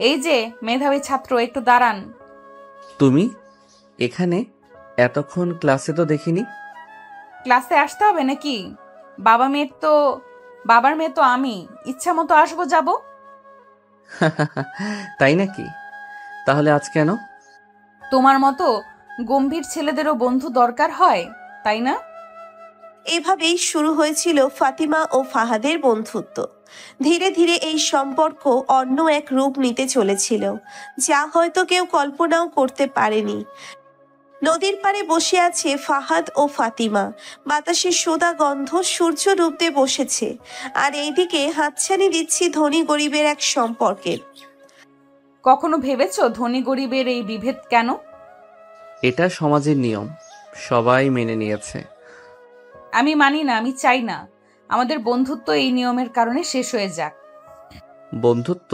এই যে মেধাবী ছাত্র, একটু দাঁড়ান। তুমি এখানে? এতক্ষণ ক্লাসে তো দেখিনি। ক্লাসে আসতে হবে নাকি? বাবা মেয়ের তো বাবার মেয়ে তো আমি, ইচ্ছা মতো আসবো যাব। তাই নাকি? তাহলে আজ কেন? তোমার মতো গম্ভীর ছেলেদেরও বন্ধু দরকার হয়, তাই না? এভাবেই শুরু হয়েছিল ফাতিমা ও ফাহাদের বন্ধুত্ব। ধীরে ধীরে এই সম্পর্ক অন্য এক রূপ নিতে চলেছিল, যা হয়তো কেউ কল্পনাও করতে পারেনি। নদীর পাড়ে বসে আছে ফাহাদ ও ফাতিমা। বাতাসে সোদা গন্ধ, সূর্য ডুবতে বসেছে। আর এইদিকে হাতছানি দিচ্ছি ধনী গরিবের এক সম্পর্কের। কখনো ভেবেছো ধনী গরিবের এই বিভেদ কেন? এটা সমাজের নিয়ম, সবাই মেনে নিয়েছে। আমি মানি না, আমি চাই না আমাদের বন্ধুত্ব এই নিয়মের কারণে শেষ হয়ে যাক। বন্ধুত্ব?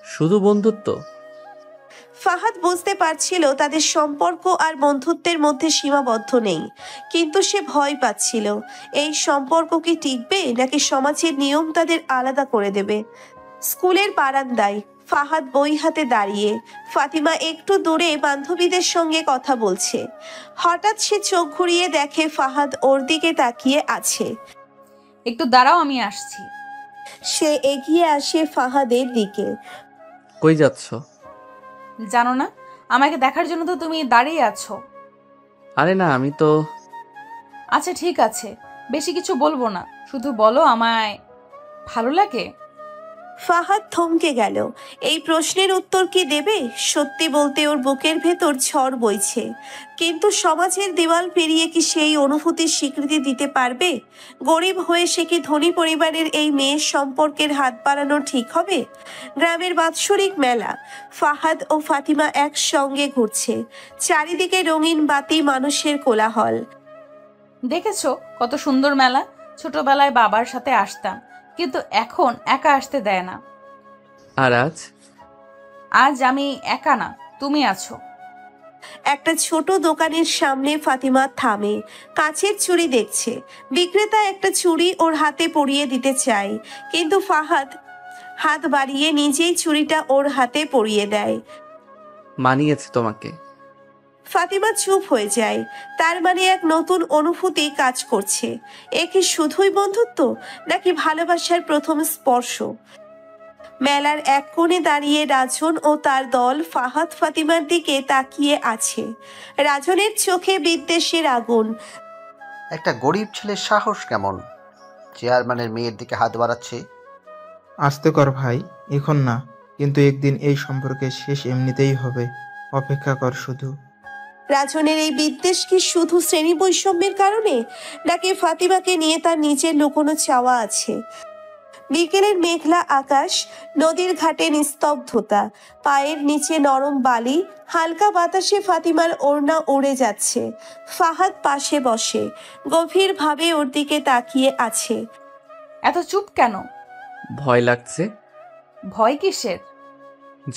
শুধু বন্ধুত্ব? ফাহাদ বুঝতে পারছিল তাদের সম্পর্ক আর বন্ধুত্বের মধ্যে সীমাবদ্ধ নেই, কিন্তু সে ভয় পাচ্ছিল এই সম্পর্ক কি টিকবে নাকি সমাজের নিয়ম তাদের আলাদা করে দেবে। স্কুলের বারান্দায় ফাহাদ বই হাতে দাঁড়িয়ে, ফাতিমা একটু দূরে বান্ধবীদের সঙ্গে কথা বলছে। হঠাৎ সে চোখ ঘুরিয়ে দেখে ফাহাদ ওর দিকে তাকিয়ে আছে। একটু দাঁড়াও, আমি আসছি। সে এগিয়ে আসে ফাহাদের দিকে। কই যাচ্ছ? জানো না, আমাকে দেখার জন্য তো তুমি দাঁড়িয়ে আছো। আরে না, আমি তো... আচ্ছা ঠিক আছে, বেশি কিছু বলবো না, শুধু বলো আমায় ভালো লাগে? ফাহাদ থমকে গেল। এই প্রশ্নের উত্তর কি দেবে? সত্যি বলতে ওর বুকের ভেতর ঝড় বইছে, কিন্তু সমাজের দেওয়াল পেরিয়ে কি সেই অনুভূতির স্বীকৃতি দিতে পারবে? গরিব হয়ে সে কি ধনী পরিবারের এই মেয়ের সম্পর্কের হাত বাড়ানো ঠিক হবে? গ্রামের বাৎসরিক মেলা, ফাহাদ ও ফাতিমা একসঙ্গে ঘুরছে। চারিদিকে রঙিন বাতি, মানুষের কোলাহল। দেখেছো কত সুন্দর মেলা? ছোটবেলায় বাবার সাথে আসতাম, কিন্তু এখন একা আসতে দেয় না। আর আজ? আজ আমি একা না, তুমি আছো। একটা ছোট দোকানের সামনে ফাতিমা থামে, কাঁচের চুড়ি দেখছে। বিক্রেতা একটা চুড়ি ওর হাতে পরিয়ে দিতে চায়, কিন্তু ফাহাদ হাত বাড়িয়ে নিজেই চুড়িটা ওর হাতে পরিয়ে দেয়। মানিয়েছে তোমাকে। ফাতিমা চুপ হয়ে যায়। তার মানে এক নতুন অনুভূতি কাজ করছে। এ কি শুধুই বন্ধুত্ব, নাকি ভালোবাসার প্রথম স্পর্শ? মেলার এক কোণে দাঁড়িয়ে রাজন ও তার দল ফাহাদ ফাতিমার দিকে তাকিয়ে আছে। রাজনের চোখে বিদ্বেষের আগুন। একটা গরিব ছেলের সাহস কেমন? চেয়ারম্যানের মেয়ের দিকে হাত বাড়াচ্ছে। আস্তে কর ভাই, এখন না, কিন্তু একদিন এই সম্পর্কের শেষ এমনিতেই হবে। অপেক্ষা কর শুধু। রাজনের এই বিদ্বেষ কি শুধু শ্রেণী বৈষম্যের কারণে, নাকি ফাতিমাকে নিয়ে তার নিজের লুকোনো চাওয়া আছে? বিকেলের মেঘলা আকাশ, নদীর ঘাটে নিস্তব্ধতা, পায়ের নিচে নরম বালি, হালকা বাতাসে ফাতিমার ওড়না উড়ে যাচ্ছে। ফাহাদ পাশে বসে, গভীরভাবে ওর দিকে তাকিয়ে আছে। এত চুপ কেন? ভয় লাগছে। ভয় কিসের?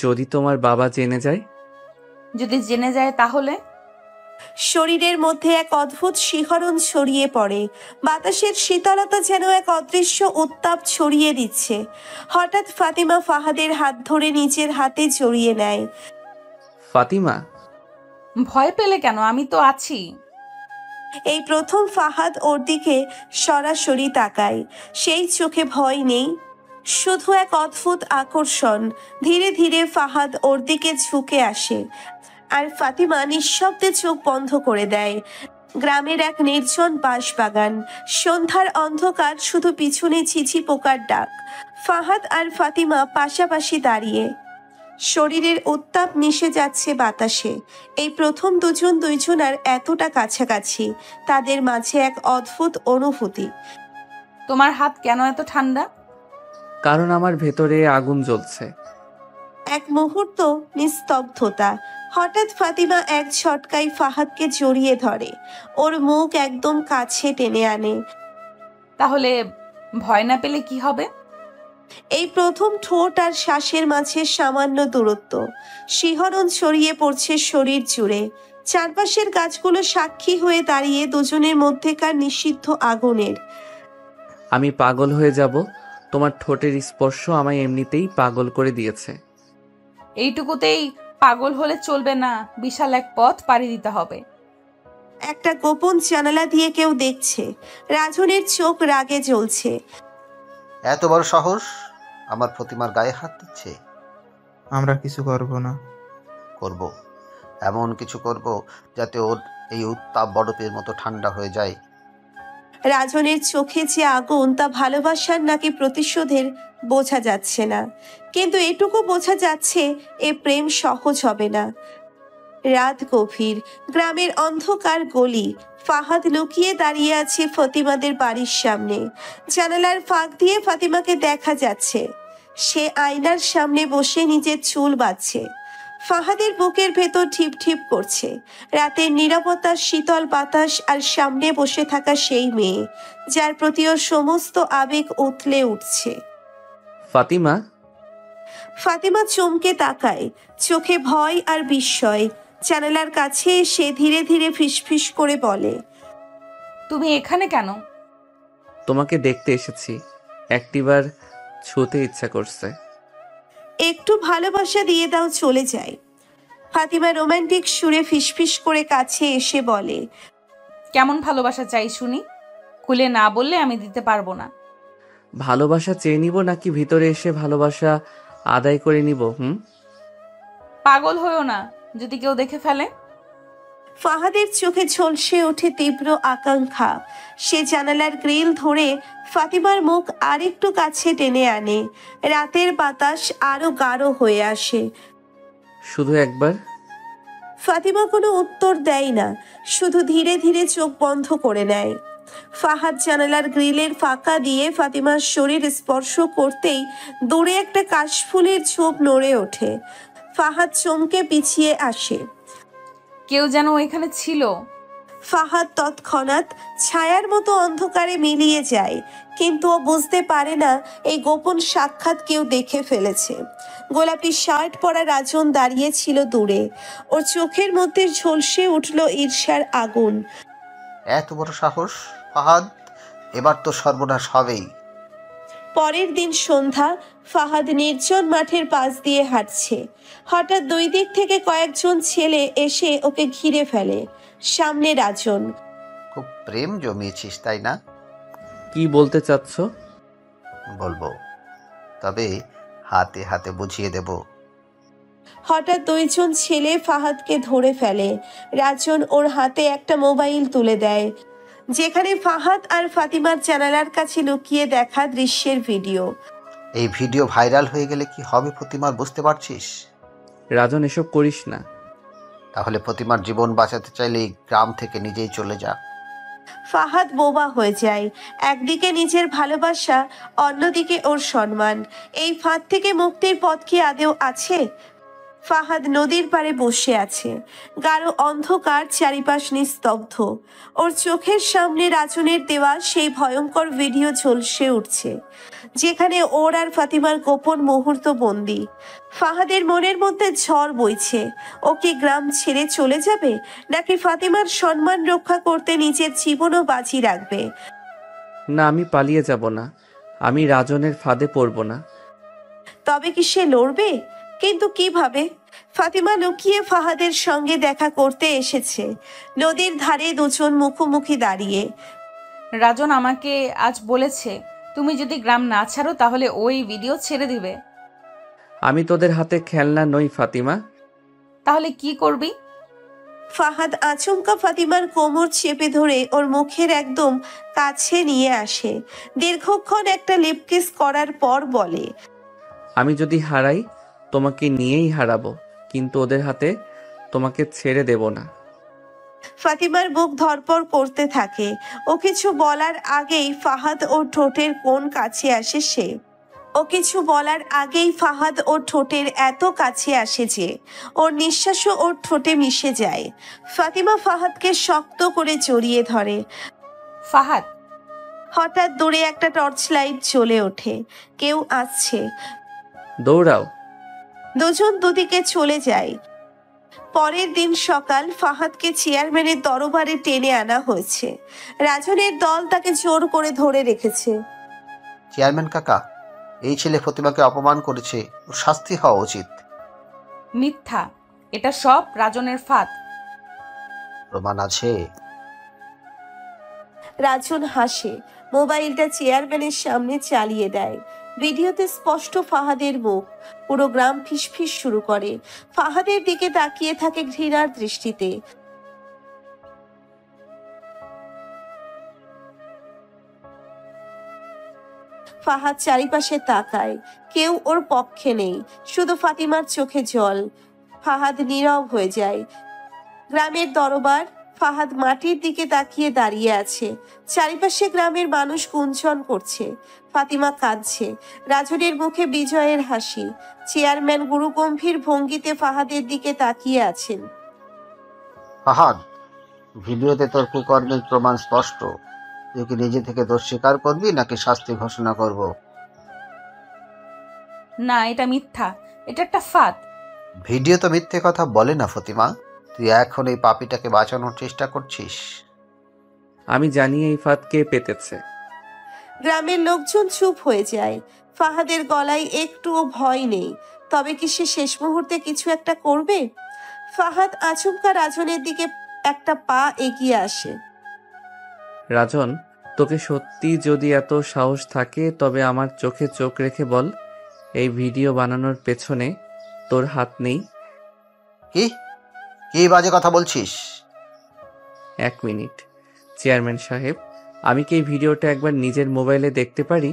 যদি তোমার বাবা জেনে যায়? যদি জেনে যায় তাহলে? শরীরের মধ্যে এক অদ্ভুত শিহরণ ছড়িয়ে পড়ে। বাতাসের শীতলতা যেন এক অদৃশ্য উত্তাপ ছড়িয়ে দিচ্ছে। হঠাৎ ফাতিমা ফাহাদের হাত ধরে নিজের হাতে জড়িয়ে নেয়। ফাতিমা, ভয় পেলে কেন? আমি তো আছি। এই প্রথম ফাহাদ ওর দিকে সরাসরি তাকায়। সেই চোখে ভয় নেই, শুধু এক অদ্ভুত আকর্ষণ। ধীরে ধীরে ফাহাদ ওর দিকে ঝুঁকে আসে, আর ফাতিমা নিঃশব্দে চোখ বন্ধ করে দেয়। গ্রামের এক নির্জন বাঁশবাগান, সন্ধ্যার অন্ধকার, শুধু পিছনে ঝিঝি পোকার ডাক। ফাহাদ আর ফাতিমা পাশাপাশি দাঁড়িয়ে, শরীরের উত্তাপ মিশে যাচ্ছে বাতাসে। এই প্রথম দুজন আর এতটা কাছাকাছি, তাদের মাঝে এক অদ্ভুত অনুভূতি। তোমার হাত কেন এত ঠান্ডা? কারণ আমার ভেতরে আগুন জ্বলছে। এক মুহূর্ত নিস্তব্ধতা। হঠাৎ ফাতিমা এক ঝটকায় ফাহাদকে জড়িয়ে ধরে, ওর মুখ একদম কাছে টেনে আনে। তাহলে ভয় না পেলে কি হবে? এই প্রথম ঠোঁট আর শ্বাসের মাঝে সামান্য দূরত্ব, শিহরণ ছড়িয়ে পড়ছে শরীর জুড়ে। চারপাশের গাছগুলো সাক্ষী হয়ে দাঁড়িয়ে দুজনের মধ্যেকার নিষিদ্ধ আগুনের। আমি পাগল হয়ে যাব তোমার ঠোঁটের স্পর্শ আমায় এমনিতেই পাগল করে দিয়েছে। এইটুকুতেই পাগল হলে চলবে না, বিশাল এক পথ পাড়ি দিতে হবে। একটা গোপন জানালা দিয়ে কেউ দেখছে। রাজনের চোখ রাগে জ্বলছে। এত বড় সাহস, আমার প্রতিমার গায়ে হাত দিচ্ছে। আমরা কিছু করব না। করব, এমন কিছু করব যাতে ওর এই উত্তাপ বরফের মতো ঠান্ডা হয়ে যায়। রাজনের চোখে যে আগুন, তা ভালোবাসার নাকি প্রতিশোধের বোঝা যাচ্ছে না, কিন্তু এটুকু বোঝা যাচ্ছে এ প্রেম সহজ হবে না। রাত গভীর, গ্রামের অন্ধকার গলি। ফাহাদ লুকিয়ে দাঁড়িয়ে আছে ফতিমাদের বাড়ির সামনে। জানালার ফাঁক দিয়ে ফাতিমাকে দেখা যাচ্ছে। সে আয়নার সামনে বসে নিজের চুল বাঁধছে। ফাহাদের বুকের ভেতর ঠিপ ঠিপ করছে। রাতের নীরবতা, শীতল বাতাস আর সামনে বসে থাকা সেই মেয়ে, যার প্রতি ওর সমস্ত আবেগ উথলে উঠছে। ফাতিমা, ফাতিমা চমকে তাকায়, চোখে ভয় আর বিস্ময়। জানালার কাছে এসে ধীরে ধীরে ফিসফিস করে বলে, তুমি এখানে কেন? তোমাকে দেখতে এসেছি। একটিবার ছুতে ইচ্ছা করছে। একটু ভালোবাসা দিয়ে দাও, চলে যায়। ফাতিমা রোমান্টিক সুরে ফিসফিস করে কাছে এসে বলে, কেমন ভালোবাসা চাই শুনি? খুলে না বললে আমি দিতে পারবো না। ভালোবাসা চেয়ে নিব নাকি ভিতরে এসে ভালোবাসা আদায় করে নিব? পাগল হয়েও না, যদি কেউ দেখে ফেলে। ফাহাদের চোখে ঝলসে ওঠে তীব্র আকাঙ্ক্ষা। সে জানালার গ্রিল ধরে ফাতিমার মুখ আরেকটু কাছে টেনে আনে। রাতের বাতাস আরো গাঢ় হয়ে আসে। শুধু একবার। ফাতিমা কোনো উত্তর দেয় না, শুধু ধীরে ধীরে চোখ বন্ধ করে নেয়। ফাহাদ জানালার গ্রিলের ফাঁকা দিয়ে ফাতিমার শরীর স্পর্শ করতেই দূরে একটা কাশফুলের ঝোপ নড়ে ওঠে। ফাহাদ চমকে পিছিয়ে আসে। কেউ যেন এখানে ছিল। ফাহাদ তৎক্ষণাৎ ছায়ার মতো অন্ধকারে মিলিয়ে যায়, কিন্তু ও বুঝতে পারে না এই গোপন সাক্ষাৎ কেউ দেখে ফেলেছে। গোলাপি শার্ট পরা রাজন দাঁড়িয়ে ছিল দূরে। ওর চোখের মধ্যে ঝলসে উঠল ঈর্ষার আগুন। এত বড় সাহস ফাহাদ, এবার তো সর্বনাশ হবেই। পরের দিন সন্ধ্যা, ফাহাদ নির্জন মাঠের পাশ দিয়ে হাঁটছে। হঠাৎ দুই দিক থেকে কয়েকজন ছেলে এসে ওকে ঘিরে ফেলে। সামনে রাজন। খুব প্রেম জমিয়েছিস তাই না? কি বলতে চাচ্ছ? বলবো, তবে হাতে হাতে বুঝিয়ে দেব। হঠাৎ দুইজন ছেলে ফাহাদকে ধরে ফেলে। রাজন ওর হাতে একটা মোবাইল তুলে দেয়, যেখানে ফাহাদ আর ফাতিমার জানালার কাছে লুকিয়ে দেখা দৃশ্যের ভিডিও। এই ভিডিও ভাইরাল হয়ে গেলে কি হবে প্রতিমার, বুঝতে পারছিস? রাজন, এসব করিস না। তাহলে প্রতিমার জীবন বাঁচাতে চাইলে এই গ্রাম থেকে নিজেই চলে যা। ফাহাদ বোবা হয়ে যায়। একদিকে নিজের ভালোবাসা, অন্যদিকে ওর সম্মান। এই ফাঁদ থেকে মুক্তির পথ কি আদেও আছে? ফাহাদ নদীর পাড়ে বসে আছে। গাঢ় অন্ধকার, চারিপাশ নিস্তব্ধ। ওর চোখের সামনে রাজনের দেওয়া সেই ভয়ঙ্কর ভিডিও ঝলসে উঠছে, যেখানে ওর আর ফাতিমার গোপন মুহূর্ত বন্দি। ফাহাদের মনের মধ্যে ঝড় বইছে। ও কি গ্রাম ছেড়ে চলে যাবে, নাকি ফাতিমার সম্মান রক্ষা করতে নিজের জীবনও বাজি রাখবে? না, আমি পালিয়ে যাব না। আমি রাজনের ফাঁদে পড়ব না। তবে কি সে লড়বে? কিন্তু কিভাবে? ফাতিমা লুকিয়ে ফাহাদের সঙ্গে দেখা করতে এসেছে। নদীর ধারে দুজন মুখোমুখি দাঁড়িয়ে। রাজন আমাকে আজ বলেছে তুমি যদি গ্রাম না ছাড়ো তাহলে ওই ভিডিও ছেড়ে দিবে। আমি তোদের হাতে খেলনা নই ফাতিমা। তাহলে কি করবি? ফাহাদ আচমকা ফাতিমার কোমর চেপে ধরে ওর মুখের একদম কাছে নিয়ে আসে। দীর্ঘক্ষণ একটা লিপ কিস করার পর বলে, আমি যদি হারাই তোমাকে নিয়েই হারাবো, কিন্তু ওদের হাতে তোমাকে ছেড়ে দেব না। ফাতিমার বুক ধড়পড় করতে থাকে। ও কিছু বলার আগেই ফাহাদ ওর ঠোঁটের কোণ কাছে আসে সে। ও কিছু বলার আগেই ফাহাদ ওর ঠোঁটের এত কাছে আসে যে ওর নিঃশ্বাসও ওর ঠোঁটে মিশে যায়। ফাতিমা ফাহাদকে শক্ত করে জড়িয়ে ধরে। ফাহাদ, হঠাৎ দূরে একটা টর্চ লাইট জ্বলে ওঠে। কেউ আসছে। দৌড়াও। দুজন দুদিকে চলে যায়। পরের দিন সকাল, ফাহাদকে চেয়ারম্যানের দরবারে টেনে আনা হয়েছে। রাজনের দল তাকে জোর করে ধরে রেখেছে। চেয়ারম্যান কাকা, এই ছেলে ফতিমাকে অপমান করেছে, ওর শাস্তি হওয়া উচিত। মিথ্যা, এটা সব রাজনের ফাঁদ। প্রমাণ আছে? রাজন হাসে, মোবাইলটা চেয়ারম্যানের সামনে চালিয়ে দেয়। ভিডিওতে স্পষ্ট ফাহাদের মুখ। পুরো গ্রাম ফিসফিস শুরু করে, ফাহাদের দিকে তাকিয়ে থাকে ঘৃণার দৃষ্টিতে। ফাহাদ চারিপাশে তাকায়, কেউ ওর পক্ষে নেই, শুধু ফাতিমার চোখে জল। ফাহাদ নীরব হয়ে যায়। গ্রামের দরবার, ফাহাদ মাটির দিকে তাকিয়ে দাঁড়িয়ে আছে। চারিপাশে গ্রামের মানুষ গুঞ্জন করছে, ফাতিমা কাঁদছে, রাজনের মুখে বিজয়ের হাসি। চেয়ারম্যান গুরুগম্ভীর ভঙ্গিতে ফাহাদের দিকে তাকিয়ে আছেন। ফাহাদ, ভিডিওতে তোর কুকর্মের প্রমাণ স্পষ্ট। তুই কি নিজে থেকে দোষ স্বীকার করবি নাকি শাস্তি ঘোষণা করব? না, এটা মিথ্যা, এটা একটা ফাঁদ। ভিডিও তো মিথ্যে কথা বলে না ফতিমা। তুই এখন এই পাপীটাকে বাঁচানোর চেষ্টা করছিস। আমি জানি এই ফাঁদ কে পেতেছে। গ্রামের লোকজন চুপ হয়ে যায়। ফাহাদের গলায় একটুও ভয় নেই। তবে কি সে শেষ মুহূর্তে কিছু একটা করবে? ফাহাদ আচমকা রাজনের দিকে একটা পা এগিয়ে আসে। রাজন, তোকে সত্যি যদি এত সাহস থাকে তবে আমার চোখে চোখ রেখে বল, এই ভিডিও বানানোর পেছনে তোর হাত নেই? কি কি বাজে কথা বলছিস? 1 মিনিট চেয়ারম্যান সাহেব, আমি কি এই ভিডিওটা একবার নিজের মোবাইলে দেখতে পারি?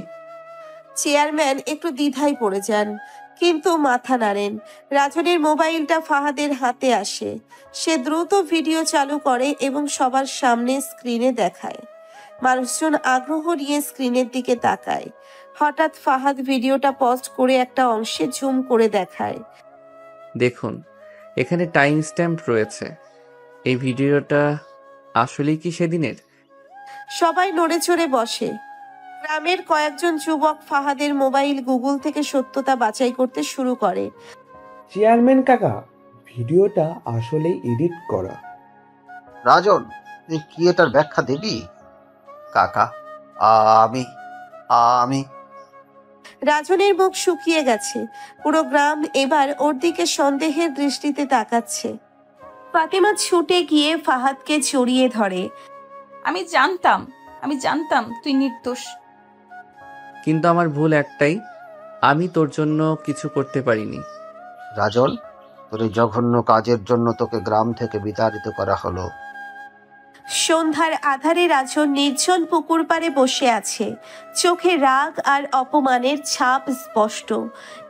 চেয়ারম্যান একটু দ্বিধায় পড়ে যান, কিন্তু মাথা নাড়েন। রাজনের মোবাইলটা ফাহাদের হাতে আসে। সে দ্রুত ভিডিও চালু করে এবং সবার সামনে স্ক্রিনে দেখায়। মানুষজন আগ্রহ নিয়ে স্ক্রিনের দিকে তাকায়। হঠাৎ ফাহাদ ভিডিওটা পজ করে একটা অংশে জুম করে দেখায়। দেখুন, এখানে টাইম স্ট্যাম্প রয়েছে। এই ভিডিওটা আসলেই কি সেদিনের? সবাই নড়ে চড়ে বসে। গ্রামের কয়েকজন যুবক ফাহাদের মোবাইল গুগল থেকে সত্যতা বাছাই করতে শুরু করে। চেয়ারম্যান কাকা, ভিডিওটা আসলেই এডিট করা। রাজন, তুই কি এটার ব্যাখ্যা দিবি? কাকা, আমি আমি রাজনের মুখ শুকিয়ে গেছে। পুরো গ্রাম এবার ওর দিকে সন্দেহের দৃষ্টিতে তাকাচ্ছে। ফাতিমা ছুটে গিয়ে ফাহাদকে জড়িয়ে ধরে। আমি জানতাম তুই নির্দোষ। কিন্তু আমার ভুল একটাই, আমি তোর জন্য কিছু করতে পারিনি। রাজন, তোর এই জঘন্য কাজের জন্য তোকে গ্রাম থেকে বিতাড়িত করা হলো। সন্ধ্যার আধারে রাজন নির্জন পুকুর পাড়ে বসে আছে। চোখে রাগ আর অপমানের ছাপ স্পষ্ট।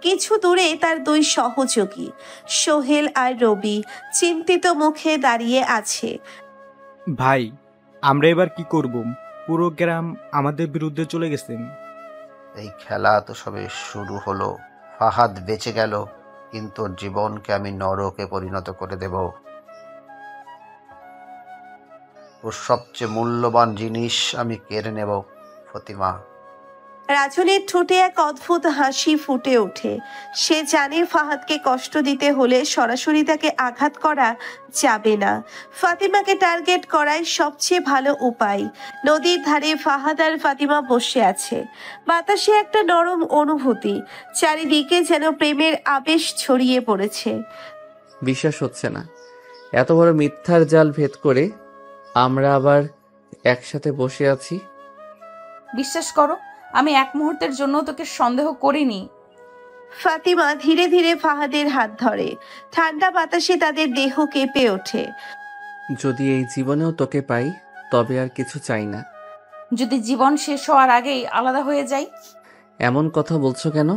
কিছু দূরে তার 2 সহযোগী সোহেল আর রবি চিন্তিত মুখে দাঁড়িয়ে আছে। ভাই, আমরা এবার কি করব? পুরো গ্রাম আমাদের বিরুদ্ধে চলে গেছেন। এই খেলা তো সবে শুরু হলো। ফাহাদ বেঁচে গেল, কিন্তু ওর জীবনকে আমি নরকে পরিণত করে দেব। ওর সবচেয়ে মূল্যবান জিনিস আমি কেড়ে নেব। ফতিমা। রাজনের ঠোঁটে এক অদ্ভুত হাসি ফুটে ওঠে। সে জানে ফাহাদকে কষ্ট দিতে হলে সরাসরি তাকে আঘাত করা যাবে না। ফাতিমাকে টার্গেট করাই সবচেয়ে ভালো উপায়। নদীর ধারে ফাহাদ আর ফাতিমা বসে আছে। বাতাসে একটা নরম অনুভূতি, চারিদিকে যেন প্রেমের আবেশ ছড়িয়ে পড়েছে। বিশ্বাস হচ্ছে না, এত বড় মিথ্যার জাল ভেদ করে আমরা আবার একসাথে বসে আছি। বিশ্বাস করো, আমি এক মুহূর্তের জন্য তোকে সন্দেহ করিনি। ফাতিমা ধীরে ধীরে ফাহাদের হাত ধরে। ঠান্ডা বাতাসে তাদের দেহ কেঁপে ওঠে। যদি এই জীবনেও তোকে পাই তবে আর কিছু চাই না। যদি জীবন শেষ হওয়ার আগেই আলাদা হয়ে যাই? এমন কথা বলছো কেন?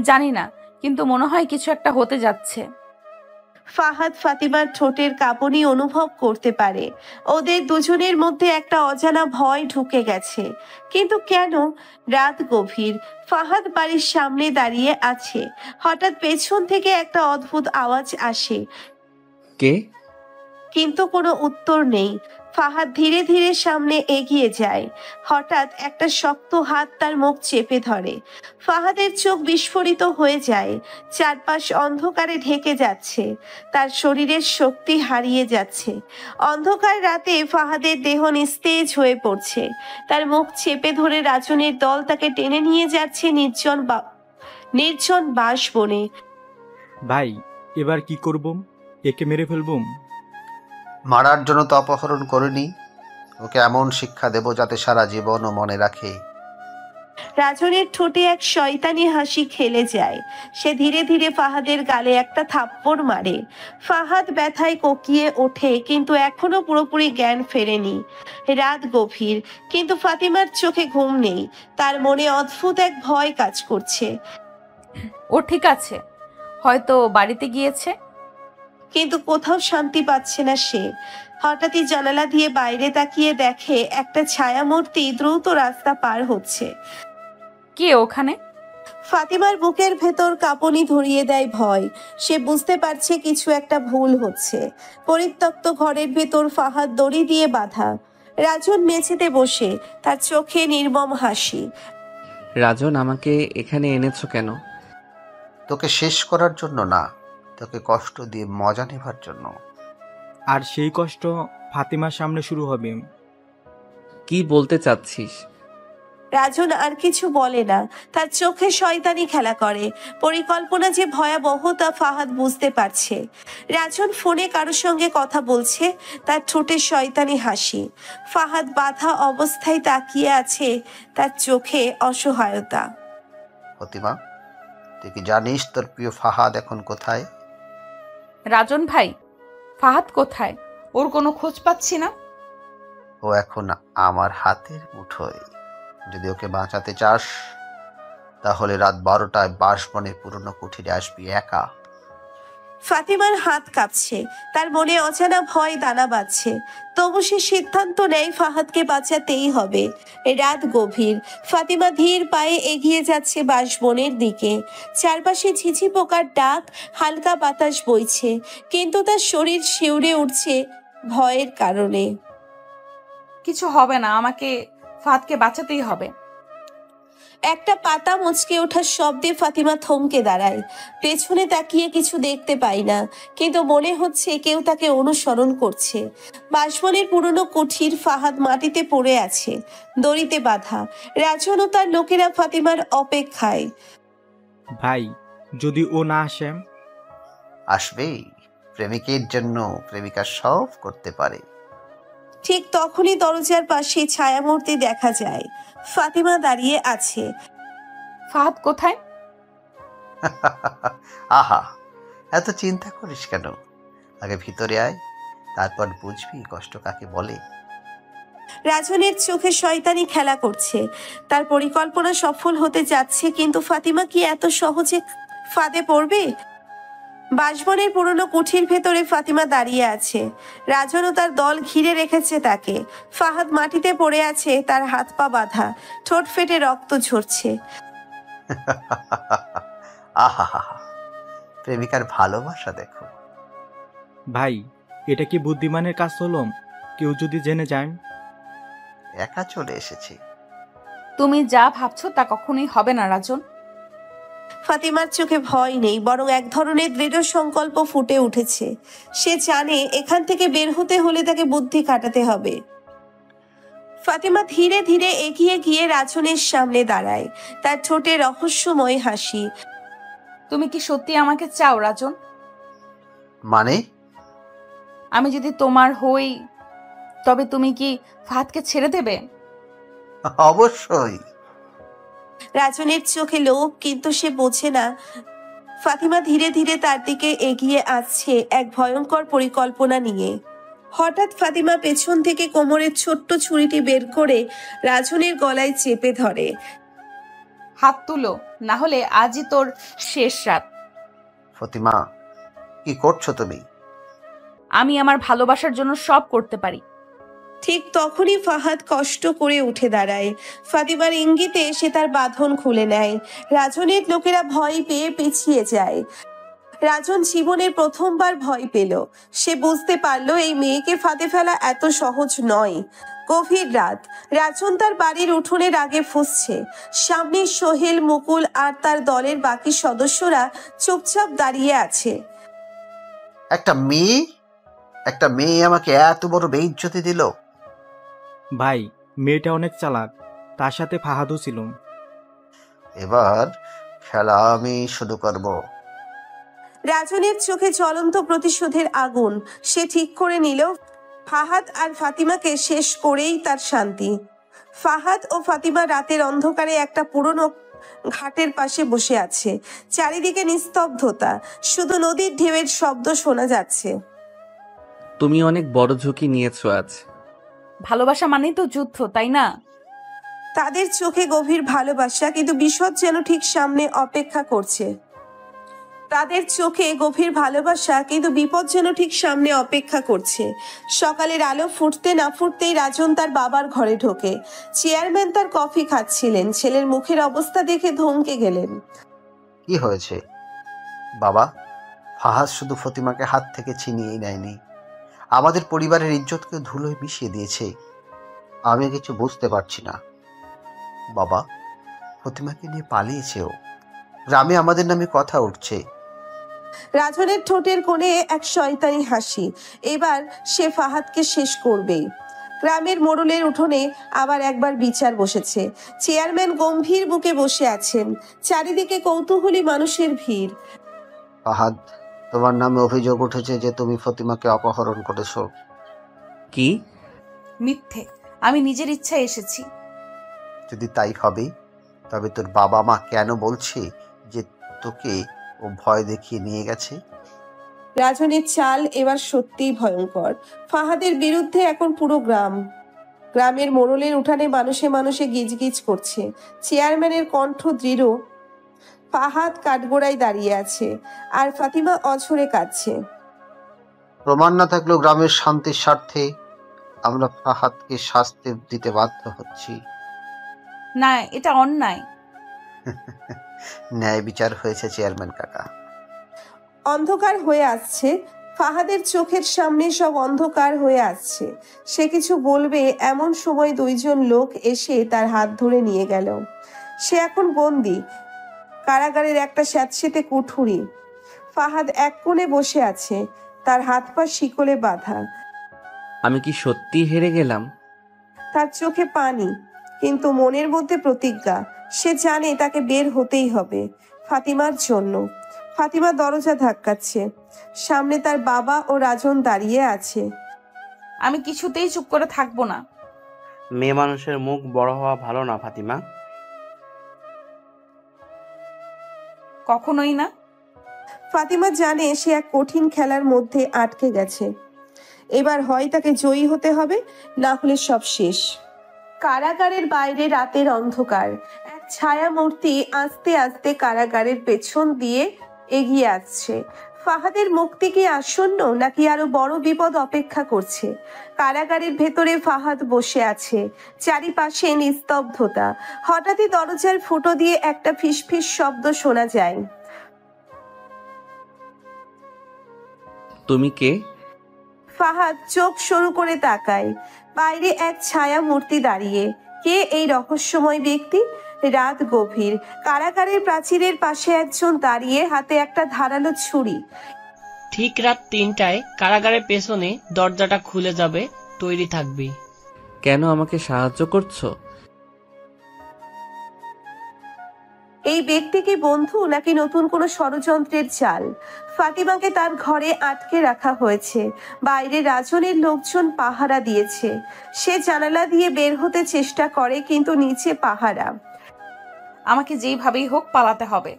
জানি না, কিন্তু মনে হয় কিছু একটা হতে যাচ্ছে। ফাহাদ ফাতিমার ঠোঁটের কাঁপুনি অনুভব করতে পারে। ওদের দুজনের মধ্যে একটা অজানা ভয় ঢুকে গেছে। কিন্তু কেন? রাত গভীর। ফাহাদ বাড়ির সামনে দাঁড়িয়ে আছে। হঠাৎ পেছন থেকে একটা অদ্ভুত আওয়াজ আসে, কে? কিন্তু কোনো উত্তর নেই। ফাহাদ ধীরে ধীরে সামনে এগিয়ে যায়। হঠাৎ একটা শক্ত হাত তার মুখ চেপে ধরে। ফাহাদের চোখ বিস্ফোরিত হয়ে যায়। চারপাশ অন্ধকারে ঢেকে যাচ্ছে, তার শরীরের শক্তি হারিয়ে যাচ্ছে। অন্ধকার রাতে ফাহাদের দেহ নিস্তেজ হয়ে পড়ছে। তার মুখ চেপে ধরে রাজনের দল তাকে টেনে নিয়ে যাচ্ছে নির্জন বাঁশবনে। ভাই, এবার কি করব? একে মেরে ফেলবো? মারার জন্য তো অপহরণ করিনি, ওকে এমন শিক্ষা দেব যাতে সারা জীবন ও মনে রাখে। রাজনের ঠোঁটে এক শয়তানি হাসি খেলে যায়। সে ধীরে ধীরে ফাহাদের গালে একটা থাপ্পড় মারে। ফাহাদ ব্যথায় কোকিয়ে ওঠে, কিন্তু এখনো পুরোপুরি জ্ঞান ফেরেনি। রাত গভীর, কিন্তু ফাতিমার চোখে ঘুম নেই। তার মনে অদ্ভুত এক ভয় কাজ করছে। ও ঠিক আছে, হয়তো বাড়িতে গিয়েছে। কিন্তু কোথাও শান্তি পাচ্ছে না সে। হঠাৎই জানালা দিয়ে বাইরে তাকিয়ে দেখে একটা ছায়ামূর্তি দ্রুত রাস্তা পার হচ্ছে। কে ওখানে? ফাতিমার বুকের ভেতর কাঁপুনি ধরিয়ে দেয় ভয়। সে বুঝতে পারছে কিছু একটা ভুল হচ্ছে। পরিত্যক্ত ঘরের ভেতর ফাহাদ দড়ি দিয়ে বাঁধা। রাজন মেঝেতে বসে, তার চোখে নির্মম হাসি। রাজন, আমাকে এখানে এনেছো কেন? তোকে শেষ করার জন্য না, তোকে কষ্ট দিয়ে মজা নেবার জন্য। আর সেই কষ্ট ফাতিমার সামনে শুরু হবে। কি বলতে চাচ্ছিস? রাজন আর কিছু বলে না, তার চোখে শয়তানি খেলা করে। পরিকল্পনা যে ভয়াবহ তা ফাহাদ বুঝতে পারছে। রাজন ফোনে কারোর সঙ্গে কথা বলছে, তার ঠোঁটে শয়তানি হাসি। ফাহাদ বাধা অবস্থায় তাকিয়ে আছে, তার চোখে অসহায়তা। ফতিমা, তুই কি জানিস তোর প্রিয় ফাহাদ এখন কোথায়? রাজন ভাই, ফাহাদ কোথায়? ওর কোনো খোঁজ পাচ্ছি না। ও এখন আমার হাতের মুঠোয়। যদি ওকে বাঁচাতে চাস তাহলে রাত 12টায় বাঁশবনের পুরনো কুঠিরে আসবি একা। ফাতিমার হাত কাঁপছে, তার মনে অজানা ভয় দানা বাঁধছে। তবু সে সিদ্ধান্ত নেয় ফাহাদকে বাঁচাতেই হবে। রাত গভীর, ফাতিমা ধীর পায়ে এগিয়ে যাচ্ছে বাঁশবনের দিকে। চারপাশে ঝিঝি পোকার ডাক, হালকা বাতাস বইছে, কিন্তু তার শরীর শিউরে উঠছে ভয়ের কারণে। কিছু হবে না, আমাকে ফাহাদকে বাঁচাতেই হবে। একটা পাতা মুচকে ওঠার শব্দে ফাতিমা থমকে দাঁড়ায়। পেছনে তাকিয়ে কিছু দেখতে পায় না, কিন্তু মনে হচ্ছে কেউ তাকে অনুসরণ করছে। বাঁশবনের পুরনো কুঠির, ফাহাদ মাটিতে পড়ে আছে, দড়িতে বাঁধা। রাজন ও তার লোকেরা ফাতিমার অপেক্ষায়। ভাই, যদি ও না আসে? আসবেই, প্রেমিকের জন্য প্রেমিকা সব করতে পারে। ঠিক তখনই দরজার পাশে ছায়ামূর্তি দেখা যায়। ফাতিমা দাঁড়িয়ে আছে। ফাহাদ কোথায়? আহা, এত চিন্তা করিস কেন? আগে ভিতরে আয়, তারপর বুঝবি কষ্ট কাকে বলে। রাজনের চোখে শয়তানি খেলা করছে। তার পরিকল্পনা সফল হতে যাচ্ছে, কিন্তু ফাতিমা কি এত সহজে ফাঁদে পড়বে? বাঁশবনের পুরনো কুঠির ভেতরে ফাতিমা দাঁড়িয়ে আছে। রাজন ও তার দল ঘিরে রেখেছে তাকে। ফাহাদ মাটিতে পড়ে আছে, তার হাত পা বাঁধা, ঠোঁট ফেটে রক্ত ঝরছে। আহা, প্রেমিকার ভালোবাসা দেখো। ভাই, এটা কি বুদ্ধিমানের কাজ হলো? কেউ যদি জেনে যায়? একা চলে এসেছি। তুমি যা ভাবছো তা কখনোই হবে না রাজন। ফাতিমার চোখে ভয় নেই, বরং এক ধরনের দৃঢ় সংকল্প ফুটে উঠেছে। সে জানে এখান থেকে বের হতে হলে তাকে বুদ্ধি খাটাতে হবে। ফাতিমা ধীরে ধীরে এগিয়ে গিয়ে রাজনের সামনে দাঁড়ায়, তার ঠোঁটে রহস্যময় হাসি। তুমি কি সত্যি আমাকে চাও রাজন? মানে? আমি যদি তোমার হই, তবে তুমি কি ফাহাদকে ছেড়ে দেবে? অবশ্যই। রাজনের চোখে লোভ, কিন্তু সে বোঝে না। ফাতিমা ধীরে ধীরে তার দিকে এগিয়ে আসছে এক ভয়ঙ্কর পরিকল্পনা নিয়ে। হঠাৎ ফাতিমা পেছন থেকে কোমরের ছোট্ট ছুরিটি বের করে রাজনের গলায় চেপে ধরে। হাত তুলো, না হলে আজই তোর শেষ রাত। ফতিমা, কি করছো তুমি? আমি আমার ভালোবাসার জন্য সব করতে পারি। ঠিক তখনই ফাহাদ কষ্ট করে উঠে দাঁড়ায়। ফাতিমার ইঙ্গিতে সে তার বাঁধন খুলে নেয়। রাজনের লোকেরা ভয় পেয়ে পিছিয়ে যায়। রাজন জীবনের প্রথমবার ভয় পেল। সে বুঝতে পারলো এই মেয়েকে ফাঁদে ফেলা এত সহজ নয়। গভীর রাত। রাজন তার বাড়ির উঠোনের আগে ফুঁসছে। সামনে সোহেল, মুকুল আর তার দলের বাকি সদস্যরা চুপচাপ দাঁড়িয়ে আছে। একটা মেয়ে আমাকে এত বড় বেইজ্জতি দিল। ভাই, মেয়েটা অনেক চালাক, তার সাথে ফাহাদও ছিল। এবার খেলা আমি শুরু করব। রাজনের চোখে জ্বলন্ত প্রতিশোধের আগুন। সে ঠিক করে নিল ফাহাদ আর ফাতিমাকে শেষ করেই তার শান্তি। ফাহাদ ও ফাতিমা রাতের অন্ধকারে একটা পুরনো ঘাটের পাশে বসে আছে। চারিদিকে নিস্তব্ধতা, শুধু নদীর ঢেউয়ের শব্দ শোনা যাচ্ছে। তুমি অনেক বড় ঝুঁকি নিয়েছো আজ। ভালোবাসা মানেই তো যুদ্ধ, তাই না? তাদের চোখে গভীর ভালোবাসা, কিন্তু বিপদ যেন ঠিক সামনে অপেক্ষা করছে। তাদের চোখে গভীর ভালোবাসা, কিন্তু বিপদ যেন ঠিক সামনে অপেক্ষা করছে। সকালের আলো ফুটতে না ফুটতেই রাজন তার বাবার ঘরে ঢোকে। চেয়ারম্যান তার কফি খাচ্ছিলেন। ছেলের মুখের অবস্থা দেখে ধমকে গেলেন। কি হয়েছে বাবা? ফাহাদ শুধু ফতিমাকে হাত থেকে ছিনিয়েই নেয়নি, আমাদের পরিবারের ইজ্জতকে ধুলোয় মিশিয়ে দিয়েছে। আমি কিছু বুঝতে পারছি না বাবা। ফতিমাকে নিয়ে পালিয়েছে ও। গ্রামে আমাদের নামে কথা উঠছে। রাজনের ঠোঁটের কোণে এক শয়তানি হাসি। এবার সে ফাহাদকে শেষ করবেই। গ্রামের মোড়লের উঠোনে আবার একবার বিচার বসেছে। চেয়ারম্যান গম্ভীর বুকে বসে আছেন। চারিদিকে কৌতূহলী মানুষের ভিড়। ফাহাদ, তোমার নামে অভিযোগ উঠেছে যে তুমি ফতিমাকে অপহরণ করেছো। কি? মিথ্যে। আমি নিজের ইচ্ছায় এসেছি। যদি তাই হবে, তবে তোর বাবা মা কেন বলছে যে তোকে ও ভয় দেখিয়ে নিয়ে গেছে? রাজনের চাল এবার সত্যিই ভয়ঙ্কর। ফাহাদের বিরুদ্ধে এখন পুরো গ্রাম। গ্রামের মোড়লের উঠানে মানুষে মানুষে গিজগিজ করছে। চেয়ারম্যানের কণ্ঠ দৃঢ়। ফাহাদ কাঠগোড়ায় দাঁড়িয়ে আছে, আর ফাতিমা অঝরে কাঁদছে। প্রমাণ না থাকলেও গ্রামের শান্তির স্বার্থে আমরা ফাহাদকে শাস্তি দিতে বাধ্য হচ্ছি। না, এটা অন্যায়। ন্যায় বিচার হয়েছে চেয়ারম্যান কাকা। অন্ধকার হয়ে আসছে। ফাহাদের চোখের সামনে সব অন্ধকার হয়ে আসছে। সে কিছু বলবে এমন সময় দুইজন লোক এসে তার হাত ধরে নিয়ে গেল। সে এখন বন্দি, কারাগারের একটা স্যাঁতসেঁতে কুঠুরি। ফাহাদ এক কোণে বসে আছে, তার হাত পা শিকলে বাঁধা। আমি কি সত্যি হেরে গেলাম? তার চোখে পানি, কিন্তু মনের মধ্যে প্রতিজ্ঞা। সে জানে তাকে বের হতেই হবে, ফাতিমার জন্য। ফাতিমা দরজা ধাক্কাচ্ছে। সামনে তার বাবা ও রাজন দাঁড়িয়ে আছে। আমি কিছুতেই চুপ করে থাকবো না। মেয়ে মানুষের মুখ বড় হওয়া ভালো না ফাতিমা। কখনোই না। ফাতিমা জানে সে এক কঠিন খেলার মধ্যে আটকে গেছে। এবার হয় তাকে জয়ী হতে হবে, না হলে সব শেষ। কারাগারের বাইরে রাতের অন্ধকার। এক ছায়া মূর্তি আস্তে আস্তে কারাগারের পেছন দিয়ে এগিয়ে আসছে। ফাহাদের মুক্তি কি আসন্ন, নাকি আরো বড় বিপদ অপেক্ষা করছে? কারাগারের ভেতরে ফাহাদ বসে আছে। চারিপাশে নিস্তব্ধতা। হঠাৎই দরজার ফুটো দিয়ে একটা ফিসফিস শব্দ শোনা যায়। তুমি কে? ফাহাদ চোখ সরু করে তাকায়। বাইরে এক ছায়া মূর্তি দাঁড়িয়ে। কে এই রহস্যময় ব্যক্তি? রাত গভীর। কারাগারের প্রাচীরের পাশে একজন দাঁড়িয়ে, হাতে একটা ধারালো ছুরি। ঠিক রাত ৩টায় কারাগারের পেছনে দরজাটা খুলে যাবে, তৈরি থাকবি। কেন আমাকে সাহায্য করছো? এই ব্যক্তি কি বন্ধু, নাকি নতুন কোনো ষড়যন্ত্রের চাল? ফাতিমাকে তার ঘরে আটকে রাখা হয়েছে। বাইরে রাজনের লোকজন পাহারা দিয়েছে। সে জানালা দিয়ে বের হতে চেষ্টা করে, কিন্তু নিচে পাহারা। আমাকে যেইভাবেই হোক পালাতে হবে।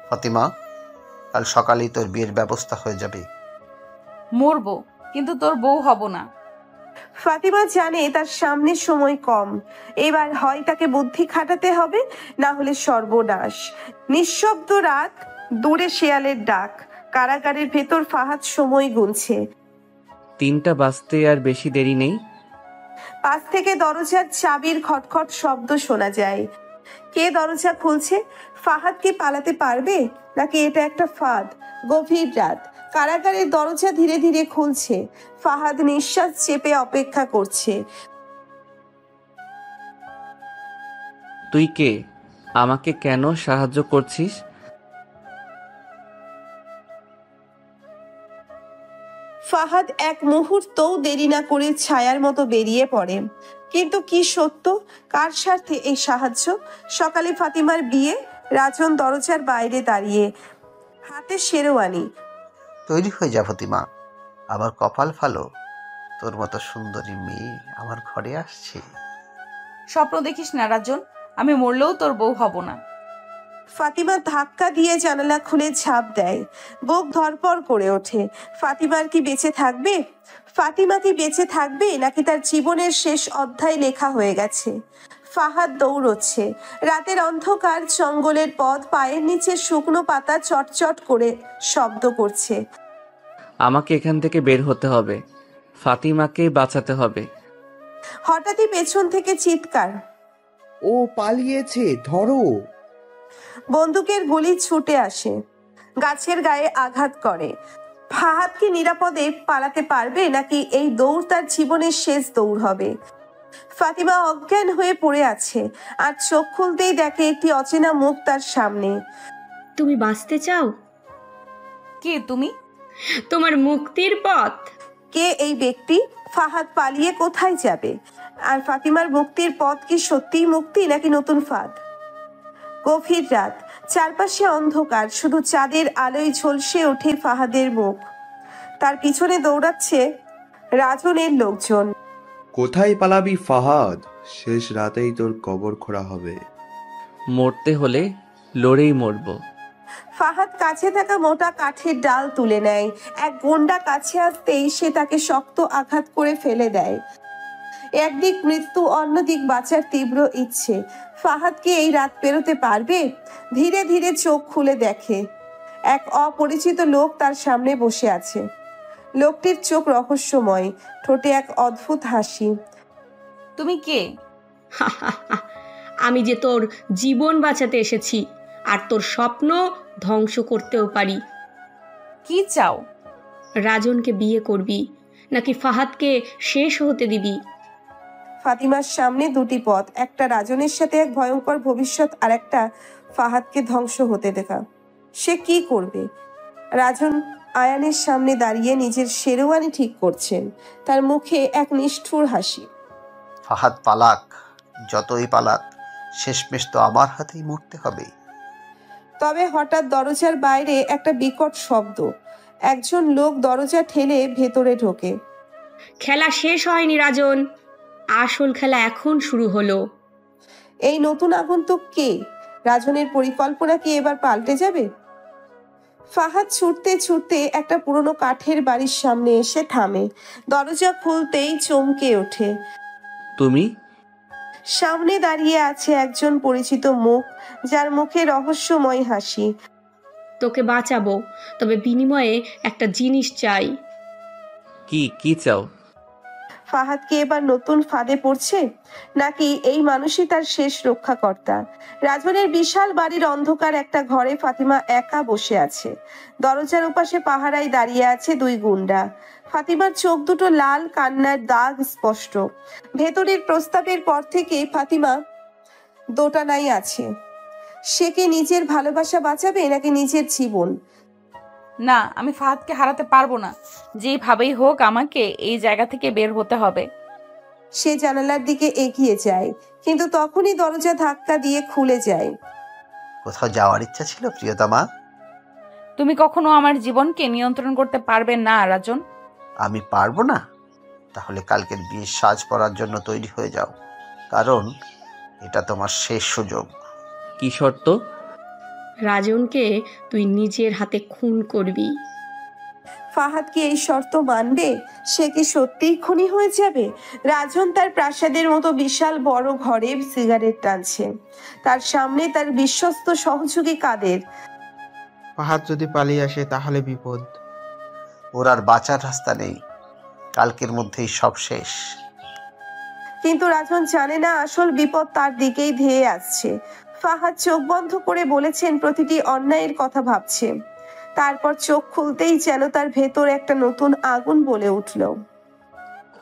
ফাতিমা, কাল সকালেই তোর বিয়ের ব্যবস্থা হয়ে যাবে। মরবো, কিন্তু তোর বউ হব না। ফাতিমা জানে তার সামনে সময় কম। এবার হয় তাকে বুদ্ধি খাটাতে হবে, না হলে সর্বনাশ। নিঃশব্দ রাত, দূরে শেয়ালের ডাক। কারাগারের ভেতর ফাহাদ সময় গুনছে। 3টা বাজতে আর বেশি দেরি নেই। পাশ থেকে দরজার চাবির খটখট শব্দ শোনা যায়। কে দরজা খুলছে? ফাহাদ কি পালাতে পারবে, নাকি এটা একটা ফাঁদ? গভীর রাত, কারাগারের দরজা ধীরে ধীরে খুলছে। ফাহাদ নিঃশ্বাস চেপে অপেক্ষা করছে। তুই কে? আমাকে কেন সাহায্য করছিস? ফাহাদ এক মুহূর্তও দেরি না করে ছায়ার মতো বেরিয়ে পড়ে। কিন্তু কি সত্য? কার স্বার্থে এই সাহায্য? সকালে ফাতিমার বিয়ে, রাজন দরজার বাইরে দাঁড়িয়ে, হাতে শেরওয়ানি। তৈরি হয়ে যা ফতিমা, আমার কপাল ভালো, তোর মতো সুন্দরী মেয়ে আমার ঘরে আসছে। স্বপ্ন দেখিস না রাজন, আমি মরলেও তোর বউ হব না। ফাতিমা ধাক্কা দিয়ে জানালা খুলে ঝাঁপ দেয়। বুক ধড়ফড় করে ওঠে। ফাতিমার কি বেঁচে থাকবে? ফাতিমা কি বেঁচে থাকবে, নাকি তার জীবনের শেষ অধ্যায় লেখা হয়ে গেছে? ফাহাদ দৌড়চ্ছে। রাতের অন্ধকার, জঙ্গলের পথ, পায়ের নিচে শুকনো পাতা চটচট করে শব্দ করছে। আমাকে এখান থেকে বের হতে হবে, ফাতিমাকে বাঁচাতে হবে। হঠাৎই পেছন থেকে চিৎকার। ও পালিয়েছে, ধরো। বন্দুকের গুলি ছুটে আসে, গাছের গায়ে আঘাত করে। ফাহাদ কি নিরাপদে পালাতে পারবে, নাকি এই দৌড় তার জীবনের শেষ দৌড় হবে? ফাতিমা অজ্ঞান হয়ে পড়ে আছে, আর চোখ খুলতেই দেখে একটি অচেনা মুখ তার সামনে। তুমি বাঁচতে চাও? কে তুমি? তোমার মুক্তির পথ। কে এই ব্যক্তি? ফাহাদ পালিয়ে কোথায় যাবে? আর ফাতিমার মুক্তির পথ কি সত্যিই মুক্তি, নাকি নতুন ফাঁদ? গভীর রাত, চারপাশে অন্ধকার, শুধু চাঁদের আলোয় ঝলসে ওঠে ফাহাদের মুখ। তার পিছনে দৌড়াচ্ছে রাজনের লোকজন। কোথায় পালাবি ফাহাদ? শেষ রাতেই তোর কবর খোঁড়া হবে। মরতে হলে লড়েই মরব। ফাহাদ কাছে থাকা মোটা কাঠের ডাল তুলে নেয়। এক গুন্ডা কাছে আসতেই সে তাকে শক্ত আঘাত করে ফেলে দেয়। একদিক মৃত্যু, অন্যদিক বাঁচার তীব্র ইচ্ছে। ফাহাদ কি এই রাত পেরোতে পারবে? ধীরে ধীরে চোখ খুলে দেখে এক অপরিচিত লোক তার সামনে বসে আছে। লোকটির চোখ রহস্যময়, ঠোঁটে এক অদ্ভুত হাসি। তুমি কে? আমি যে তোর জীবন বাঁচাতে এসেছি, আর তোর স্বপ্ন ধ্বংস করতেও পারি। কি চাও? রাজনকে বিয়ে করবি, নাকি ফাহাদকে শেষ হতে দিবি? ফাতিমার সামনে দুটি পথ, একটা রাজনের সাথে এক ভয়ঙ্কর ভবিষ্যৎ, আর একটা ফাহাদকে ধ্বংস হতে দেখা। সে কি করবে? রাজন আয়ানের সামনে দাঁড়িয়ে নিজের শেরওয়ানি ঠিক করছেন, তার মুখে এক নিষ্ঠুর হাসি। ফাহাদ পালাক, যতই পালাক, শেষমেশ তো আমার হাতেই মরতে হবে। তবে হঠাৎ দরজার বাইরে একটা বিকট শব্দ। একজন লোক দরজা ঠেলে ভেতরে ঢোকে। খেলা শেষ হয়নি রাজন, আসল খেলা এখন শুরু হলো। এই নতুন আগন্তুক কে? রাজনের পরিকল্পনা কি এবার পাল্টে যাবে? ফাহাদ ছুটতে ছুটতে একটা পুরনো কাঠের বাড়ির সামনে এসে থামে। দরজা খুলতেই চমকে ওঠে। তুমি? সামনে দাঁড়িয়ে আছে একজন পরিচিত মুখ, যার মুখে রহস্যময় হাসি। তোকে বাঁচাবো, তবে বিনিময়ে একটা জিনিস চাই। কি চাও? ফাহাদ কি এবার নতুন ফাঁদে পড়ছে, নাকি এই মানুষই তার শেষ রক্ষাকর্তা? রাজনের বিশাল বাড়ির অন্ধকার একটা ঘরে ফাতিমা একা বসে আছে। দরজার ওপাশে পাহারায় দাঁড়িয়ে আছে দুই গুন্ডা। ফাতিমার চোখ দুটো লাল, কান্নার দাগ স্পষ্ট। ভেতরের প্রস্তাবের পর থেকে ফাতিমা দোটানাই আছে। সে কি নিজের ভালোবাসা বাঁচাবে, নাকি নিজের জীবন? না, আমি ফাহাদকে হারাতে পারবো না। যেভাবেই হোক আমাকে এই জায়গা থেকে বের হতে হবে। সে জানালার দিকে এগিয়ে যায়, কিন্তু তখনই দরজা ধাক্কা দিয়ে খুলে যায়। কোথাও যাওয়ার ইচ্ছা ছিল প্রিয়তমা? তুমি কখনো আমার জীবনকে নিয়ন্ত্রণ করতে পারবে না রাজন। আমি পারবো না? তাহলে কালকের বিয়ের সাজ পরার জন্য তৈরি হয়ে যাও, কারণ এটা তোমার শেষ সুযোগ। কি শর্ত? রাজনকে তুই নিজের হাতে খুন করবি। ফাহাদ কি এই শর্ত মানবে? সে কি সত্যিই খুনি হয়ে যাবে? রাজন তার প্রাসাদের মতো বিশাল বড় ঘরে সিগারেট টানছে। তার সামনে তার বিশ্বস্ত সহযোগী কাদের। ফাহাদ যদি পালিয়ে আসে তাহলে বিপদ। ওর আর বাঁচার রাস্তা নেই, কালকের মধ্যেই সব শেষ। কিন্তু রাজন জানে না আসল বিপদ তার দিকেই ধেয়ে আসছে। ফাহাদ চোখ বন্ধ করে বলেছেন, প্রতিটি অন্যায়ের কথা ভাবছে। তারপর চোখ খুলতেই যেন তার ভেতর একটা নতুন আগুন বলে উঠল।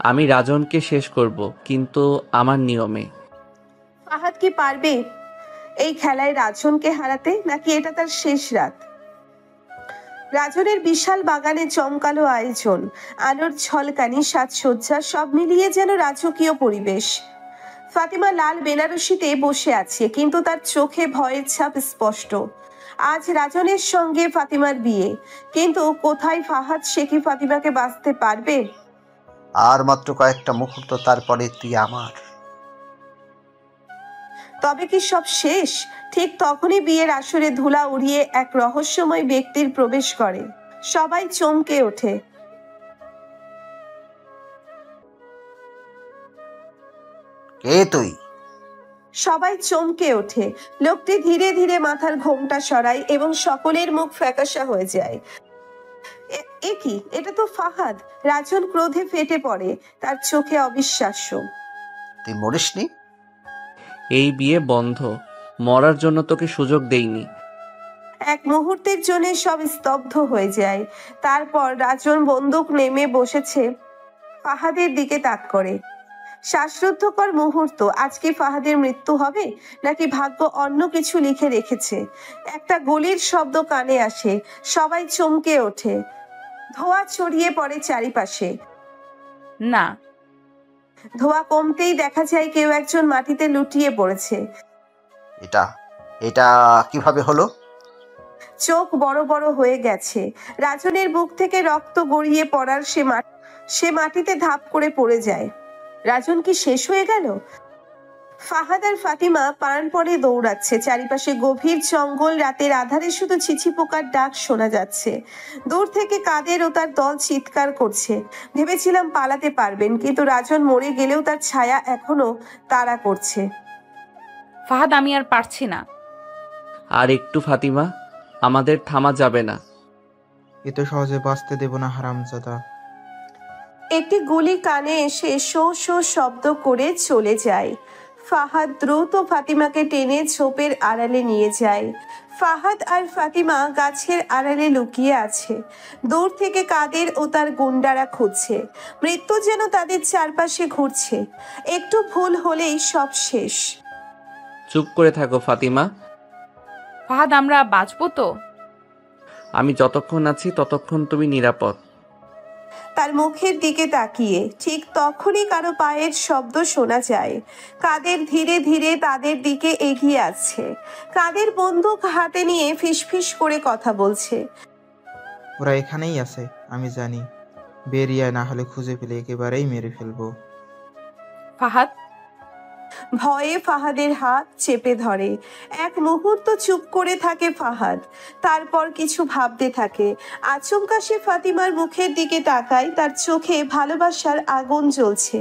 আমি রাজনকে শেষ করব, কিন্তু আমার নিয়মে। ফাহাদ কি পারবে এই খেলায় রাজনকে হারাতে, নাকি এটা তার শেষ রাত? রাজনের বিশাল বাগানে জমকালো আয়োজন, আলোর ঝলকানি, সাজসজ্জা, সব মিলিয়ে যেন রাজকীয় পরিবেশ। ফাতিমা লাল বেনারসিতে বসে আছে, কিন্তু তার চোখে ভয়ের ছাপ স্পষ্ট। আজ রাজনের সঙ্গে ফাতিমার বিয়ে, কিন্তু কোথায় ফাহাদ? সে কি ফাতিমাকে বাঁচতে পারবে? আর মাত্র কয়েকটা মুহূর্ত, তারপরে তুই আমার। তবে কি সব শেষ? ঠিক তখনই বিয়ের আসরে ধুলা উড়িয়ে এক রহস্যময় ব্যক্তির প্রবেশ করে। সবাই চমকে ওঠে। কে তুই? সবাই চমকে ওঠে। লোকটি ধীরে ধীরে মাথার ঘোমটা সরায় এবং সকলের মুখ ফ্যাকাশা হয়ে যায়। এ কি? এটা তো ফাহাদ! রাজন ক্রোধে ফেটে পড়ে, তার চোখে অবিশ্বাস্য। তুই মরিসনি? এই বিয়ে বন্ধ। মরার জন্য তোকে সুযোগ দেইনি। এক মুহূর্তের জন্য সব স্তব্ধ হয়ে যায়। তারপর রাজন বন্দুক নেমে বসেছে, ফাহাদের দিকে তাক করে। শ্বাসরুদ্ধকর মুহূর্ত। আজকে ফাহাদের মৃত্যু হবে, নাকি ভাগ্য অন্য কিছু লিখে রেখেছে? একটা গুলির শব্দ কানে আসে, সবাই চমকে ওঠে। ধোঁয়া ছড়িয়ে পড়ে চারিপাশে। না, ধোঁয়া কমতেই দেখা যায় কেউ একজন মাটিতে লুটিয়ে পড়েছে। এটা এটা কিভাবে হলো? চোখ বড় বড় হয়ে গেছে। রাজনের বুক থেকে রক্ত গড়িয়ে পড়ার সে মাটিতে ধাপ করে পড়ে যায়। রাজন কি শেষ হয়ে গেল? ফাহাদ আর ফাতিমা প্রাণপণে দৌড়াচ্ছে। চারিপাশে গভীর জঙ্গল, রাতের আধারে শুধু ছিছি পোকার ডাক শোনা যাচ্ছে। দূর থেকে কাদের ও তার দল চিৎকার করছে। ভেবেছিলাম পালাতে পারবেন, কিন্তু রাজন মরে গেলেও তার ছায়া এখনো তাড়া করছে। ফাহাদ, আমি আর পারছি না। আর একটু ফাতিমা, আমাদের থামা যাবে না। এত সহজে বাঁচতে দেব না হারামজাদা। একটি গুলি কানে এসে শো শো শব্দ করে চলে যায়। ফাহাদ দ্রুত ফাতিমাকে টেনে ঝোপের আড়ালে নিয়ে যায়। ফাহাদ আর ফাতিমা গাছের আড়ালে লুকিয়ে আছে। দূর থেকে কাদের ও তার গুন্ডারা খুঁজছে। মৃত্যু যেন তাদের চারপাশে ঘুরছে। একটু ভুল হলেই সব শেষ। চুপ করে থাকো ফাতিমা। ফাহাদ, আমরা বাঁচবো তো? আমি যতক্ষণ আছি ততক্ষণ তুমি নিরাপদ। তার মুখের দিকে তাকিয়ে ঠিক তখনই কারো পায়ের শব্দ শোনা যায়। কাদের ধীরে ধীরে তাদের দিকে এগিয়ে আসছে। কাদের বন্দুক হাতে নিয়ে ফিসফিস করে কথা বলছে। ওরা এখানেই আছে, আমি জানি। বেরিয়ে না হলে খুঁজে পেলে একেবারেই মেরে ফেলবো। ফাহাদ। ভয়ে ফাহাদের হাত চেপে ধরে। এক মুহূর্ত চুপ করে থাকে ফাহাদ, তারপর কিছু ভাবতে থাকে। আচমকা সে ফাতিমার মুখের দিকে তাকায়, তার চোখে ভালোবাসার আগুন জ্বলছে।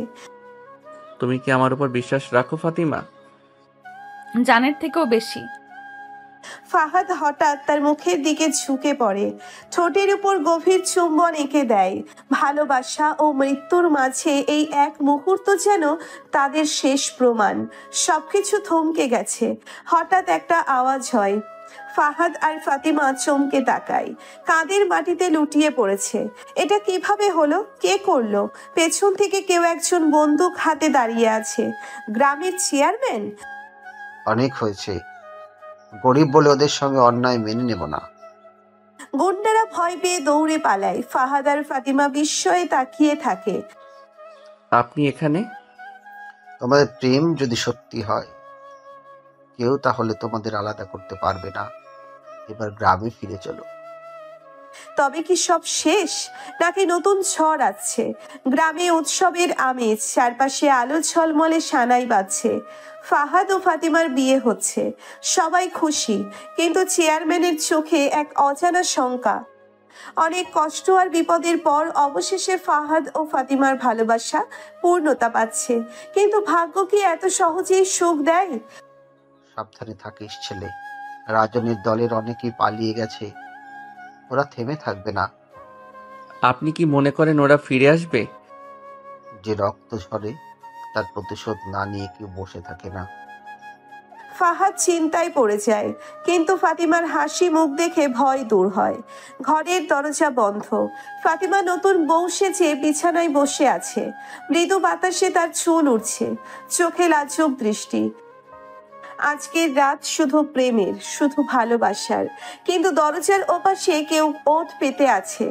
তুমি কি আমার উপর বিশ্বাস রাখো ফাতিমা? জানের থেকেও বেশি। ফাহাদ হঠাৎ তার মুখের দিকে ঝুঁকে পড়ে, ঠোঁটের উপর গভীর চুম্বন এঁকে দেয়। ভালোবাসা ও মৃত্যুর মাঝে এই এক মুহূর্ত যেন তাদের শেষ প্রমাণ। সবকিছু থমকে গেছে। হঠাৎ একটা আওয়াজ হয়। ফাহাদ আর ফাতিমা চমকে তাকায়। কাদের মাটিতে লুটিয়ে পড়েছে। এটা কিভাবে হলো? কে করলো? পেছন থেকে কেউ একজন বন্দুক হাতে দাঁড়িয়ে আছে। গ্রামের চেয়ারম্যান? অনেক হয়েছে। গরিব বলে ওদের সঙ্গে অন্যায় মেনে নেব না। গুন্ডারা ভয় পেয়ে দৌড়ে পালায়। ফাহাদ আর ফাতিমা বিস্ময়ে তাকিয়ে থাকে। আপনি এখানে? তোমাদের প্রেম যদি সত্যি হয়, কেউ তাহলে তোমাদের আলাদা করতে পারবে না। এবার গ্রামে ফিরে চলো। তবে কি সব শেষ, নাকি নতুন ঝড় আসছে? গ্রামে উৎসবের আমেজ, চারপাশে আলো ঝলমলে সানাই বাজছে। ফাহাদ ও ফাতিমার বিয়ে হচ্ছে, সবাই খুশি, কিন্তু চেয়ারম্যানের চোখে এক অজানা শঙ্কা। অনেক কষ্ট আর বিপদের পর অবশেষে ফাহাদ ও ফাতিমার ভালোবাসা পূর্ণতা পাচ্ছে, কিন্তু ভাগ্য কি এত সহজেই সুখ দেয়? সাবধানে থাকিস ছেলে। রাজনের দলের অনেকেই পালিয়ে গেছে, ওরা থেমে থাকবে না। আপনি কি মনে করেন ওরা ফিরে আসবে? যে রক্ত ঝরে তার প্রতিশোধ না নিয়ে কেউ বসে থাকে না। ফাহাদ চিন্তায় পড়ে যায়, কিন্তু ফাতিমার হাসি মুখ দেখে ভয় দূর হয়। ঘরের দরজা বন্ধ। ফাতিমা নতুন বউ সেজে বিছানায় বসে আছে। মৃদু বাতাসে তার চুল উঠছে, চোখে লাজুক দৃষ্টি। আজকের রাত শুধু প্রেমের, শুধু ভালোবাসার, কিন্তু দরজার ওপাশে কেউ ওঠ পেতে আছে।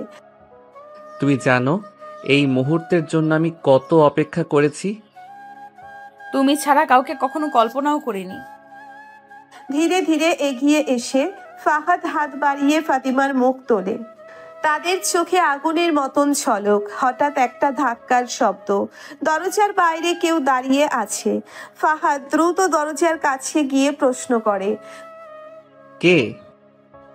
তুমি জানো এই মুহূর্তের জন্য আমি কত অপেক্ষা করেছি? তুমি ছাড়া কাউকে কখনো কল্পনাও করিনি। ধীরে ধীরে এগিয়ে এসে ফাহাদ হাত বাড়িয়ে ফাতিমার মুখ তোলে। তাদের চোখে আগুনের মতন ঝলক। হঠাৎ একটা ধাক্কার শব্দ। দরজার বাইরে কেউ দাঁড়িয়ে আছে। ফাহাদ দ্রুত দরজার কাছে গিয়ে প্রশ্ন করে। কে?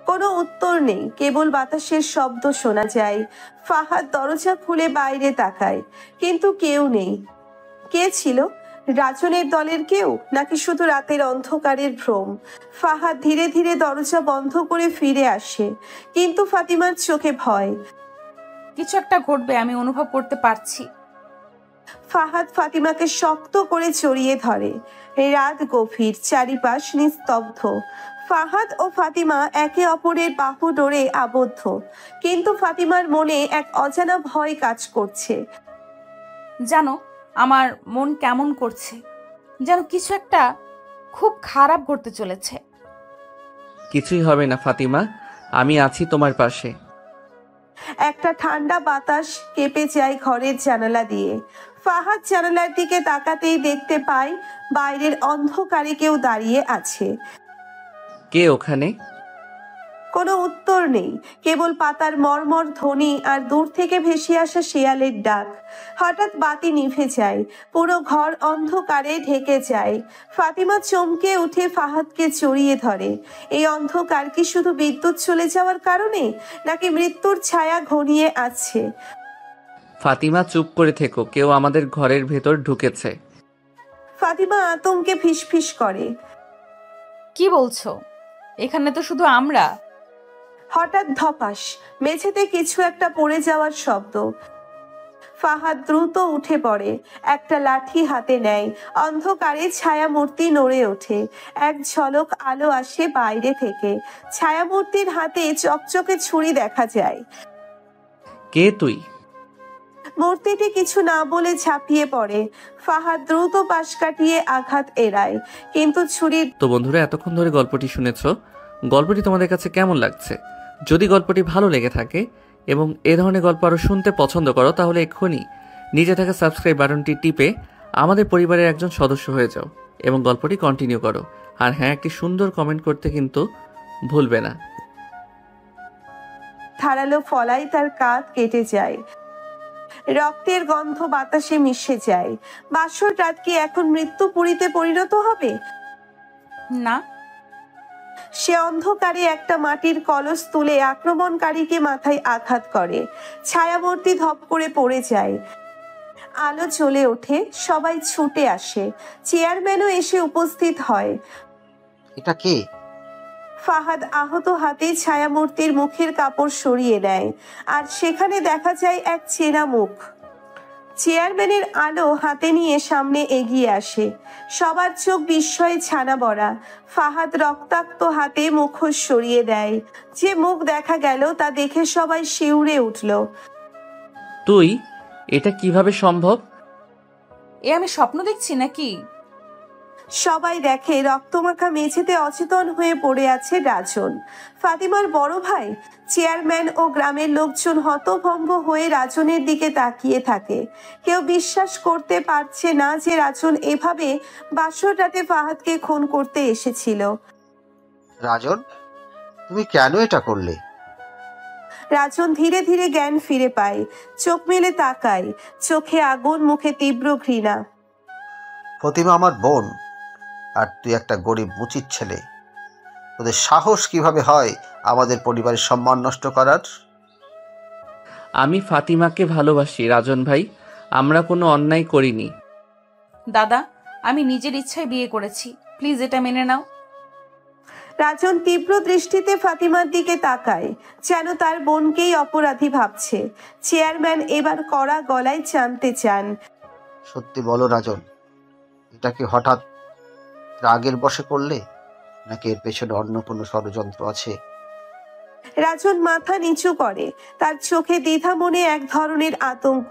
কোনো উত্তর নেই, কেবল বাতাসের শব্দ শোনা যায়। ফাহাদ দরজা খুলে বাইরে তাকায়, কিন্তু কেউ নেই। কে ছিল? রাজনের দলের কেউ, নাকি শুধু রাতের অন্ধকারের ভ্রম? ফাহাদ ধীরে ধীরে দরজা বন্ধ করে ফিরে আসে, কিন্তু ফাতিমার চোখে ভয়। কিছু একটা ঘটবে, আমি অনুভব করতে পারছি। ফাহাদ ফাতিমাকে শক্ত করে জড়িয়ে ধরে। রাত গভীর, চারিপাশ নিস্তব্ধ। ফাহাদ ও ফাতিমা একে অপরের বাহু ডোরে আবদ্ধ, কিন্তু ফাতিমার মনে এক অজানা ভয় কাজ করছে। জানো, আমার মন কেমন করছে, যেন কিছু একটা খুব খারাপ ঘটতে চলেছে। কিছুই হবে না ফাতিমা, আমি আছি তোমার পাশে। একটা ঠান্ডা বাতাস কেঁপে যায় ঘরের জানালা দিয়ে। ফাহাদ জানালার দিকে তাকাতেই দেখতে পায় বাইরের অন্ধকারে কেউ দাঁড়িয়ে আছে। কে ওখানে? কোনো উত্তর নেই, কেবল পাতার মর্মর ধ্বনি আর দূর থেকে ভেসে আসা শেয়ালের ডাক। হঠাৎ বাতি নিভে যায়, পুরো ঘর অন্ধকারে ঢেকে যায়। ফাতিমা চমকে উঠে ফাহাদকে জড়িয়ে ধরে। এই অন্ধকার কি শুধু বিদ্যুৎ চলে যাওয়ার কারণে, নাকি মৃত্যুর ছায়া ঘনিয়ে আসছে? ফাতিমা চুপ করে থেকো, কেউ আমাদের ঘরের ভেতর ঢুকেছে। ফাতিমা আতঙ্কে ফিসফিস করে। কি বলছো? এখানে তো শুধু আমরা। হঠাৎ ধপাস, মেঝেতে কিছু একটা পড়ে যাওয়ার শব্দ। ফাহাদ দ্রুত উঠে পড়ে, একটা লাঠি হাতে নেয়। অন্ধকারে ছায়ামূর্তি নড়ে ওঠে। এক ঝলক আলো আসে বাইরে থেকে। ছায়ামূর্তির হাতে চকচকে ছুরি দেখা যায়। কে তুই? মূর্তিটি কিছু না বলে ঝাঁপিয়ে পড়ে। ফাহাদ দ্রুত পাশ কাটিয়ে আঘাত এড়ায়, কিন্তু ছুরির। তো বন্ধুরা, এতক্ষণ ধরে গল্পটি শুনেছ। গল্পটি তোমাদের কাছে কেমন লাগছে? যদি গল্পটি ভালো লেগে থাকে এবং এ ধরনের গল্প আরও শুনতে পছন্দ করো, তাহলে এক্ষুনি নিচে থাকা সাবস্ক্রাইব বাটনটি টিপে আমাদের পরিবারের একজন সদস্য হয়ে যাও এবং গল্পটি কন্টিনিউ করো। আর হ্যাঁ, একটি সুন্দর কমেন্ট করতে কিন্তু ভুলবে না। ধারালো ফলাই তার কাঁধ কেটে যায়। রক্তের গন্ধ বাতাসে মিশে যায়। বাসর রাত কি এখন মৃত্যুপুরীতে পরিণত হবে? না। সে অন্ধকারে একটা মাটির কলস তুলে আক্রমণকারীকে মাথায় আঘাত করে। ছায়ামূর্তি ধপ করে পড়ে যায়। আলো জ্বলে ওঠে, সবাই ছুটে আসে। চেয়ারম্যানও এসে উপস্থিত হয়। এটা কে? ফাহাদ আহত হাতে ছায়ামূর্তির মুখের কাপড় সরিয়ে নেয়, আর সেখানে দেখা যায় এক চেনা মুখ। চেয়ারম্যানের আলো হাতে নিয়ে সামনে এগিয়ে আসে। সবার চোখ বিস্ময়ে ছানা বড়া। ফাহাদ রক্তাক্ত হাতে মুখোশ সরিয়ে দেয়। যে মুখ দেখা গেল তা দেখে সবাই শিউরে উঠল। তুই? এটা কিভাবে সম্ভব? আমি স্বপ্ন দেখছি নাকি? সবাই দেখে রক্তমাখা মেঝেতে অচেতন হয়ে পড়ে আছে রাজন, ফাতিমার বড় ভাই। চেয়ারম্যান ও গ্রামের লোকজন হতভম্ব হয়ে রাজনের দিকে তাকিয়ে থাকে। কেউ বিশ্বাস করতে পারছে না যে রাজন এভাবে বাসর রাতে ফাহাদকে খুন করতে এসেছিল। রাজন, তুমি কেন এটা করলে? রাজন ধীরে ধীরে জ্ঞান ফিরে পায়, চোখ মেলে তাকায়, চোখে আগুন, মুখে তীব্র ঘৃণা। ফতিমা আমার বোন, আর তুই একটা গরিব মুচির ছেলে। তোদের সাহস কিভাবে হয় আমাদের পরিবারের সম্মান নষ্ট করার? আমি ফাতিমাকে ভালোবাসি রাজন ভাই, আমরা কোনো অন্যায় করিনি। দাদা, আমি নিজের ইচ্ছায় বিয়ে করেছি, প্লিজ এটা মেনে নাও। রাজন তীব্র দৃষ্টিতে ফাতিমার দিকে তাকায়, যেন তার বোনকেই অপরাধী ভাবছে। চেয়ারম্যান এবার কড়া গলায় জানতে চান। সত্যি বলো রাজন, এটা কি হঠাৎ রাগের বশে করলে, নাকি এর পেছনে অন্য কোনো ষড়যন্ত্র আছে? রাজন মাথা নিচু করে, তার চোখে দ্বিধা, মনে এক ধরনের আতঙ্ক।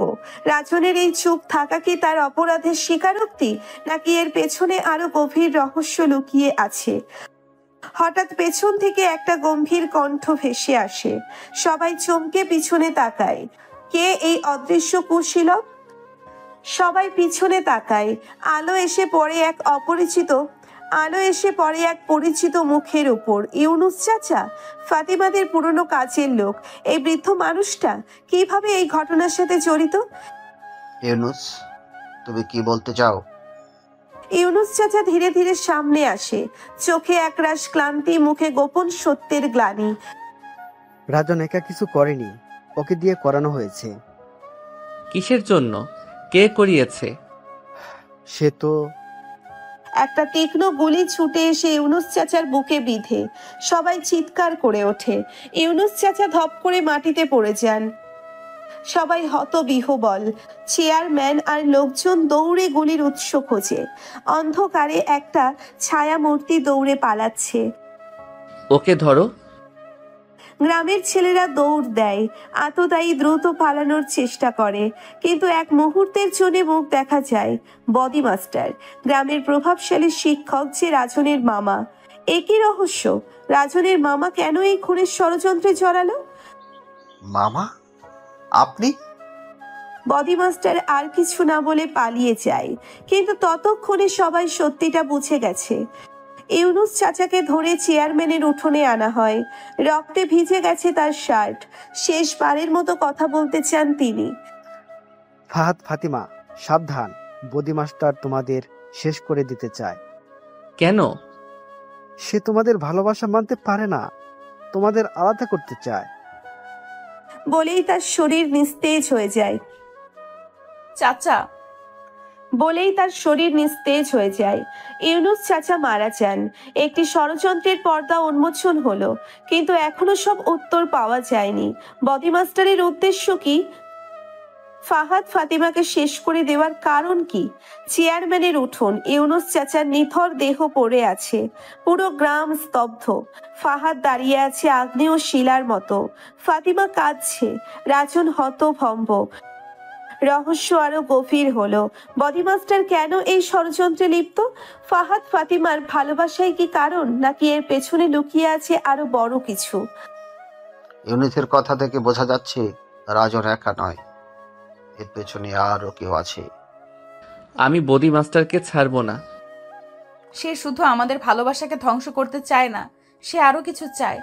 রাজনের এই চুপ থাকা কি তার অপরাধের স্বীকারোক্তি, নাকি এর পেছনে আরো গভীর রহস্য লুকিয়ে আছে? হঠাৎ পেছন থেকে একটা গম্ভীর কণ্ঠ ভেসে আসে। সবাই চমকে পিছনে তাকায়। কে এই অদৃশ্য কুশীলব? সবাই পিছনে তাকায়। আলো এসে পড়ে এক পরিচিত মুখের উপর। ইউনুস চাচা, ফাতিমাদের পুরনো কাজের লোক। এই বৃদ্ধ মানুষটা কিভাবে এই ঘটনার সাথে জড়িত? ইউনুস, তুমি কি বলতে চাও? ইউনুস চাচা ধীরে ধীরে সামনে আসে, চোখে একরাশ ক্লান্তি, মুখে গোপন সত্যের গ্লানি। রাজন একা কিছু করেনি, ওকে দিয়ে করানো হয়েছে। কিসের জন্য? কে করিয়েছে? সে তো একটা তীক্ষ্ণ গুলি ছুটে এসে ইউনুস চাচার বুকে বিঁধে। সবাই চিৎকার করে ওঠে। ইউনুস চাচা ধপ করে মাটিতে পড়ে যান। সবাই হতবিহ্বল। চেয়ারম্যান আর লোকজন দৌড়ে গুলির উৎস খোঁজে। অন্ধকারে একটা ছায়া মূর্তি দৌড়ে পালাচ্ছে। ওকে ধরো। গ্রামের ছেলেরা দৌড় দেয়, আততায়ী দ্রুত পালানোর চেষ্টা করে, কিন্তু এক মুহূর্তের জন্য মুখ দেখা যায় বদি মাস্টার, গ্রামের প্রভাবশালী শিক্ষক, যে রাজনের মামা। একই রহস্য, রাজনের মামা কেন এই খুনের ষড়যন্ত্রে জড়ালো? মামা? আপনি? বদি মাস্টার আর কিছু না বলে পালিয়ে যায়, কিন্তু ততক্ষণে সবাই সত্যিটা বুঝে গেছে। ইউনুস চাচাকে ধরে চেয়ারম্যানের উঠোনে আনা হয়। রক্তে ভিজে গেছে তার শার্ট। শেষবারের মতো কথা বলতে চান তিনি। ফাহাদ, ফাতিমা, সাবধান, বদি মাস্টার তোমাদের শেষ করে দিতে চায়। কেন? সে তোমাদের ভালোবাসা মানতে পারে না, তোমাদের আলাদা করতে চায়। বলেই তার শরীর নিস্তেজ হয়ে যায়। ইউনুস চাচা মারা যান। একটি ষড়যন্ত্রের পর্দা উন্মোচন হলো, কিন্তু এখনো সব উত্তর পাওয়া যায়নি। বদি মাস্টারের উদ্দেশ্য কি? ফাহাদ ফাতিমাকে শেষ করে দেওয়ার কারণ কি? চেয়ারম্যানের উঠোন, ইউনুস চাচার নিথর দেহ পড়ে আছে। পুরো গ্রাম স্তব্ধ। ফাহাদ দাঁড়িয়ে আছে আগ্নেয় শিলার মতো। ফাতিমা কাঁদছে। রাজন হতভম্ব। রহস্য আরো গভীর হলো। বদি মাস্টার কেন এই ষড়যন্ত্রে লিপ্ত? ফাহাদ ফাতিমার ভালোবাসাই কি কারণ, নাকি এর পেছনে লুকিয়ে আছে আরো বড় কিছু? ইউনিসের কথা থেকে বোঝা যাচ্ছে রাজন একা নয়, এর পেছনে আরো কেউ আছে। আমি বদি মাস্টারকে ছাড়বো না। সে শুধু আমাদের ভালোবাসাকে ধ্বংস করতে চায় না, সে আরো কিছু চায়।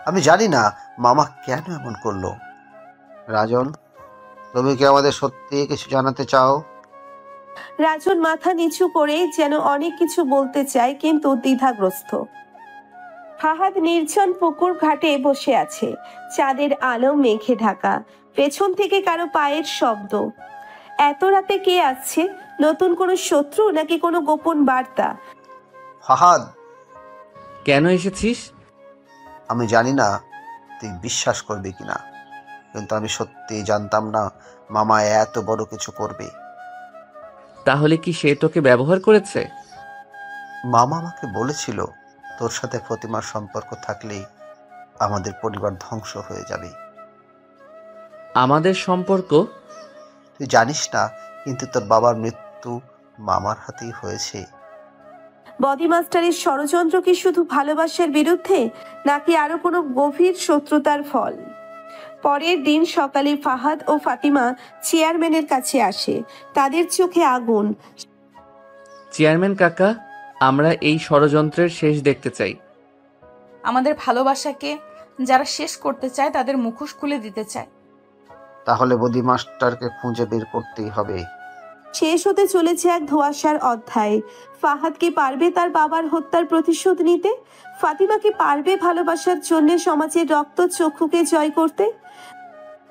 আমি জানি না মামা কেন এমন করলো। রাজন, তুমি কি আমাদের সত্যি কিছু জানাতে চাও? রাজন মাথা নিচু করে যেন অনেক কিছু বলতে চায়, কিন্তু দ্বিধাগ্রস্ত। ফাহাদ নির্জন পুকুর ঘাটে বসে আছে। চাঁদের আলো মেঘে ঢাকা। পেছন থেকে কারো পায়ের শব্দ। এত রাতে কে আসছে? নতুন কোনো শত্রু, নাকি কোনো গোপন বার্তা? ফাহাদ, কেন এসেছিস? আমি জানি না তুই বিশ্বাস করবি কিনা, কিন্তু আমি সত্যি জানতাম না মামা এত বড় কিছু করবে। তাহলে কি সে তোকে ব্যবহার করেছে? মামা আমাকে বলেছিল তোর সাথে ফতিমার সম্পর্ক থাকলেই আমাদের পরিবার ধ্বংস হয়ে যাবে। আমাদের সম্পর্ক? তুই জানিস না, কিন্তু তোর বাবার মৃত্যু মামার হাতেই হয়েছে। বদি মাস্টারের ষড়যন্ত্র কি শুধু ভালোবাসার বিরুদ্ধে, নাকি আরো কোনো গভীর শত্রুতার ফল? পরের দিন সকালে ফাহাদ ও ফাতিমা চেয়ারম্যানের কাছে আসে। তাদের চোখে আগুন। চেয়ারম্যান কাকা, আমরা এই ষড়যন্ত্রের শেষ দেখতে চাই। আমাদের ভালোবাসাকে যারা শেষ করতে চায় তাদের মুখোশ খুলে দিতে চায়। তাহলে বদি মাস্টারকে খুঁজে বের করতেই হবে। শেষ হতে চলেছে এক ধোঁয়াশার অধ্যায়। ফাহাদ কি পারবে তার বাবার হত্যার প্রতিশোধ নিতে? ফাতিমা কি পারবে ভালোবাসার জন্য সমাজের রক্ত চক্ষুকে জয় করতে?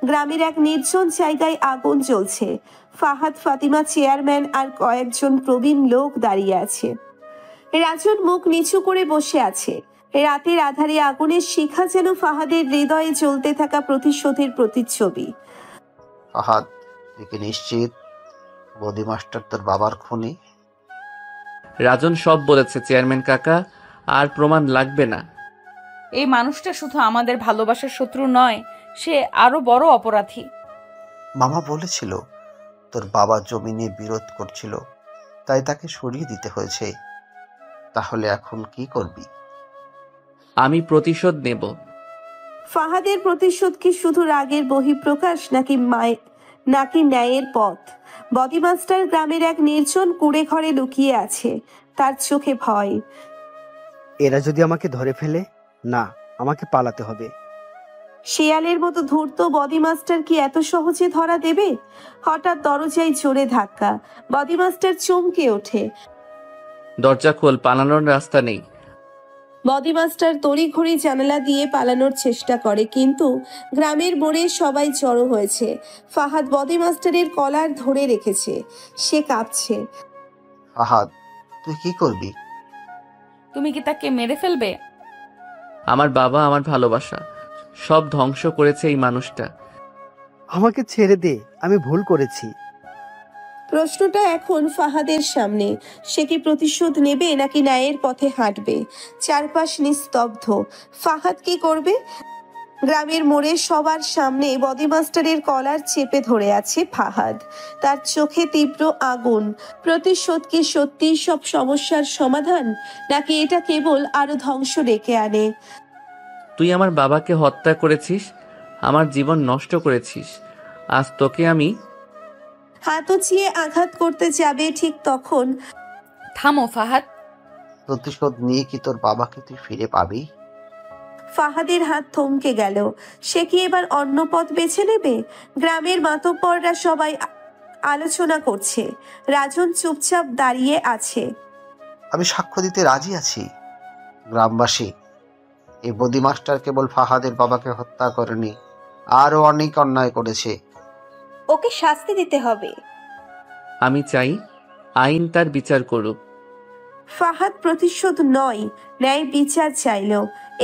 গ্রামের এক নির্জন জায়গায় আগুন জ্বলছে। ফাহাদ, ফাতিমা, চেয়ারম্যান আর কয়েকজন প্রবীণ লোক দাঁড়িয়ে আছে। রাজন মুখ নিচু করে বসে আছে। রাতের আধারে আগুনের শিখা যেন ফাহাদের হৃদয়ে জ্বলতে থাকা প্রতিশোধের প্রতিচ্ছবি। ফাহাদ, তুই কি নিশ্চিত বদি মাস্টার তোর বাবার খুনি? রাজন সব বলেছে চেয়ারম্যান কাকা, আর প্রমাণ লাগবে না। এই মানুষটা শুধু আমাদের ভালোবাসার শত্রু নয়, সে আরো বড় অপরাধী। মামা বলেছিল তোর বাবা জমি নিয়ে বিরোধ করছিল, তাই তাকে সরিয়ে দিতে হয়েছে। তাহলে এখন কি করবি? আমি প্রতিশোধ নেব। ফাহাদের প্রতিশোধ কি শুধু রাগের বহিঃপ্রকাশ নাকি ন্যায়ের পথ? বদিমাস্টার গ্রামের এক নির্জন কুঁড়ে ঘরে লুকিয়ে আছে, তার চোখে ভয়। এরা যদি আমাকে ধরে ফেলে, না, আমাকে পালাতে হবে। শেয়ালের মতো ধূর্ত বদিমাস্টার কি এত সহজে ধরা দেবে? হঠাৎ দরজায় জোরে ধাক্কা। বদিমাস্টার চমকে ওঠে। দরজা খোল, পালানোর রাস্তা নেই। বদিমাস্টার তড়িঘড়ি জানালা দিয়ে পালানোর চেষ্টা করে, কিন্তু গ্রামের মোড়ে সবাই জড়ো হয়েছে। ফাহাদ বদিমাস্টারের কলার ধরে রেখেছে, সে কাঁপছে। ফাহাদ, তুই কি করবি? তুমি কি তাকে মেরে ফেলবে? আমার বাবা, আমার ভালোবাসা সব ধ্বংস করেছে এই মানুষটা। আমাকে ছেড়ে দে, আমি ভুল করেছি। প্রশ্নটা এখন ফাহাদের সামনে। সে কি প্রতিশোধ নেবে নাকি ন্যায়ের পথে হাঁটবে? চারপাশ নিস্তব্ধ। ফাহাদ কি করবে? গ্রামের মোড়ে সবার সামনে বদিমাস্টারের কলার চেপে ধরে আছে ফাহাদ। তার চোখে তীব্র আগুন। প্রতিশোধ কি সত্যিই সব সমস্যার সমাধান, নাকি এটা কেবল আরো ধ্বংস ডেকে আনে? তুই আমার বাবাকে হত্যা করেছিস, আমার জীবন নষ্ট করেছিস। আজ তোকে আমি। হাত উঁচিয়ে আঘাত করতে যাবে, ঠিক তখন। থামো ফাহাদ। প্রতিশোধ নিয়ে কি তোর বাবাকে তুই ফিরে পাবি? ফাহাদের হাত থমকে গেল। সে কি এবার অন্য পথ বেছে নেবে? গ্রামের মাতব্বররা সবাই আলোচনা করছে। রাজন চুপচাপ দাঁড়িয়ে আছে। আমি সাক্ষ্য দিতে রাজি আছি। গ্রামবাসী, এই বদিমাস্টার কেবল ফাহাদের বাবাকে হত্যা করেনি, আরও অনেক অন্যায় করেছে। ওকে শাস্তি দিতে হবে। আমি চাই আইন তার বিচার করুক। ফাহাদ প্রতিশোধ নয়, ন্যায় বিচার চাইল।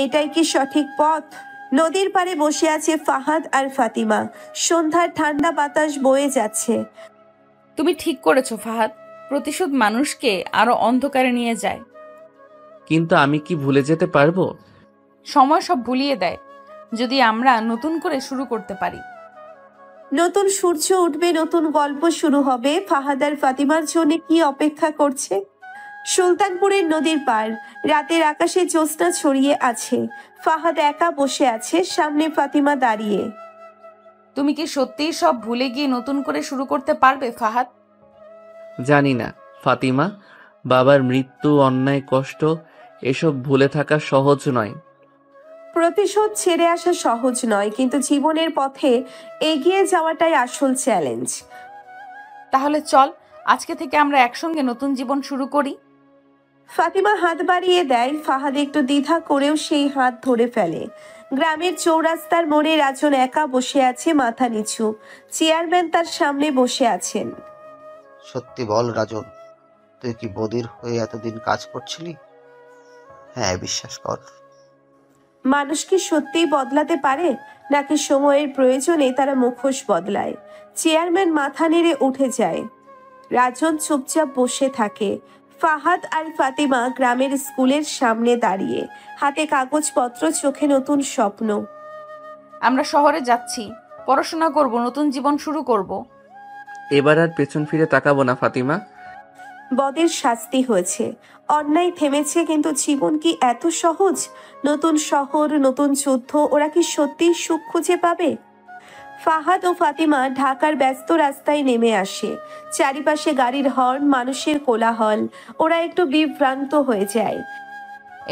এটাই কি সঠিক পথ? নদীর পাড়ে বসে আছে ফাহাদ আর ফাতিমা। সন্ধ্যার ঠান্ডা বাতাস বয়ে যাচ্ছে। তুমি ঠিক করেছো ফাহাদ, প্রতিশোধ মানুষকে আরো অন্ধকারে নিয়ে যায়। কিন্তু আমি কি ভুলে যেতে পারবো? সময় সব ভুলিয়ে দেয়, যদি আমরা নতুন করে শুরু করতে পারি। নতুন সূর্য উঠবে, নতুন গল্প শুরু হবে। ফাহাদ আর ফাতিমার জন্য কি অপেক্ষা করছে? সুলতানপুরের নদীর পার, রাতের আকাশে জ্যোৎস্না ছড়িয়ে আছে। ফাহাদ একা বসে আছে, সামনে ফাতিমা দাঁড়িয়ে। তুমি কি সত্যিই সব ভুলে গিয়ে নতুন করে শুরু করতে পারবে ফাহাদ? জানি না ফাতিমা, বাবার মৃত্যু, অন্যায়, কষ্ট এসব ভুলে থাকা সহজ নয়। প্রতিশোধ ছেড়ে আসা সহজ নয়, কিন্তু জীবনের পথে এগিয়ে যাওয়াটাই আসল চ্যালেঞ্জ। তাহলে চল, আজকে থেকে আমরা একসঙ্গে নতুন জীবন শুরু করি। ফাতিমা হাত বাড়িয়ে দেয়। ফাহাদ একটু দ্বিধা করেও সেই হাত ধরে ফেলে। গ্রামের চৌরাস্তার মোড়ে রাজন একা বসে আছে, মাথা নিচু। চেয়ারম্যান তার সামনে বসে আছেন। সত্যি বল রাজন, তুই কি বদির হয়ে এতদিন কাজ করছিলি? হ্যাঁ, বিশ্বাস কর। মানুষ কি সত্যিই বদলাতে পারে, নাকি সময়ের প্রয়োজনে তারা মুখোশ বদলায়? চেয়ারম্যান মাথা নেড়ে উঠে যায়। রাজন চুপচাপ বসে থাকে। ফাহাদ আর ফাতিমা গ্রামের স্কুলের সামনে দাঁড়িয়ে, হাতে কাগজপত্র, চোখে নতুন স্বপ্ন। আমরা শহরে যাচ্ছি, পড়াশোনা করব, নতুন জীবন শুরু করব। এবার আর পেছন ফিরে তাকাবো না ফাতিমা। বদের শাস্তি হয়েছে, অন্যায় থেমেছে, কিন্তু জীবন কি এত সহজ? নতুন শহর, নতুন যুদ্ধ, ওরা কি সত্যিই সুখ খুঁজে পাবে? ফাহাদ ও ফাতিমা ঢাকার ব্যস্ত রাস্তায় নেমে আসে। চারিপাশে গাড়ির হর্ন, মানুষের কোলাহল। ওরা একটু বিভ্রান্ত হয়ে যায়।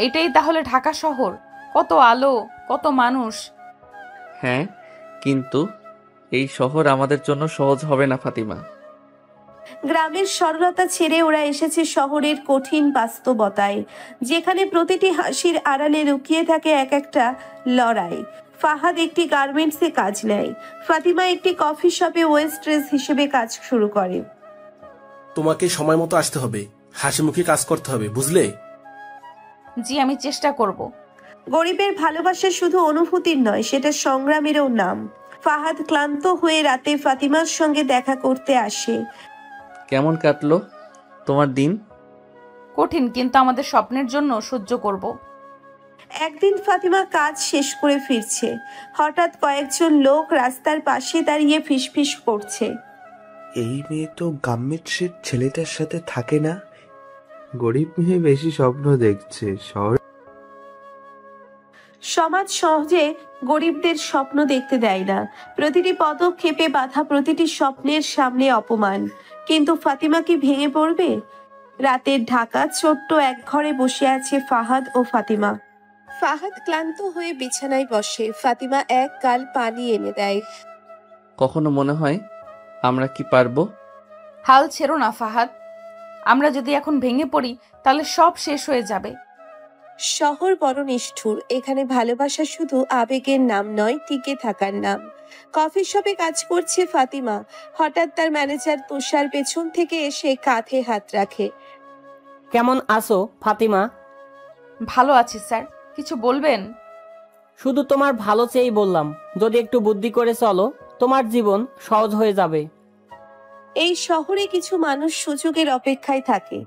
এটাই তাহলে ঢাকা শহর? কত আলো, কত মানুষ। হ্যাঁ, কিন্তু এই শহর আমাদের জন্য সহজ হবে না ফাতিমা। গ্রামের সরলতা ছেড়ে ওরা এসেছে শহরের কঠিন বাস্তবতায়, যেখানে প্রতিটি হাসির আড়ালে লুকিয়ে থাকে এক একটা লড়াই। ফাহাদ একটি গার্মেন্টসে কাজ নেয়। ফাতিমা একটি কফি শপে ওয়েস্ট্রেস হিসেবে কাজ শুরু করে। তোমাকে সময় মতো আসতে হবে, হাসি মুখে কাজ করতে হবে, বুঝলে? জি, আমি চেষ্টা করব। গরিবের ভালোবাসা শুধু অনুভূতির নয়, সেটা সংগ্রামেরও নাম। ফাহাদ ক্লান্ত হয়ে রাতে ফাতিমার সঙ্গে দেখা করতে আসে। কেমন কাটলো তোমার দিন? কঠিন, কিন্তু আমাদের স্বপ্নের জন্য সহ্য করব। একদিন ফাতিমা কাজ শেষ করে ফিরছে, হঠাৎ কয়েকজন লোক রাস্তার পাশে দাঁড়িয়ে ফিসফিস করছে। এই মেয়ে তো গাম্মেন্টসের ছেলেটার সাথে থাকে না? গরিব মেয়ে বেশি স্বপ্ন দেখছে। সমাজ সহজে গরিবদের স্বপ্ন দেখতে দেয় না। প্রতিটি পদক্ষেপে বাধা, প্রতিটি স্বপ্নের সামনে অপমান। কিন্তু ফাতিমা কি ভেঙে পড়বে? রাতের ঢাকা ছোট্ট এক ঘরে বসে আছে ফাহাদ ও ফাতিমা। ফাহাদ ক্লান্ত হয়ে বিছানায় বসে, ফাতিমা এক গাল পানি এনে দেয়। কখনো মনে হয় আমরা কি পারবো? হাল ছেড়ো না ফাহাদ, আমরা যদি এখন ভেঙে পড়ি তাহলে সব শেষ হয়ে যাবে। শহর বড় নিষ্ঠুর, এখানে ভালোবাসা শুধু আবেগের নাম নয়, টিকে থাকার নাম। কফি শপে কাজ করছে ফাতিমা, হঠাৎ তার ম্যানেজার তুষার পেছন থেকে এসে কাঁধে হাত রাখে। কেমন আছো ফাতিমা? ভালো আছি স্যার, কিছু বলবেন? শুধু তোমার ভালো চেয়েই বললাম, যদি একটু বুদ্ধি করে চলো তোমার জীবন সহজ হয়ে যাবে। এই শহরে কিছু মানুষ সুযোগের অপেক্ষায় থাকে,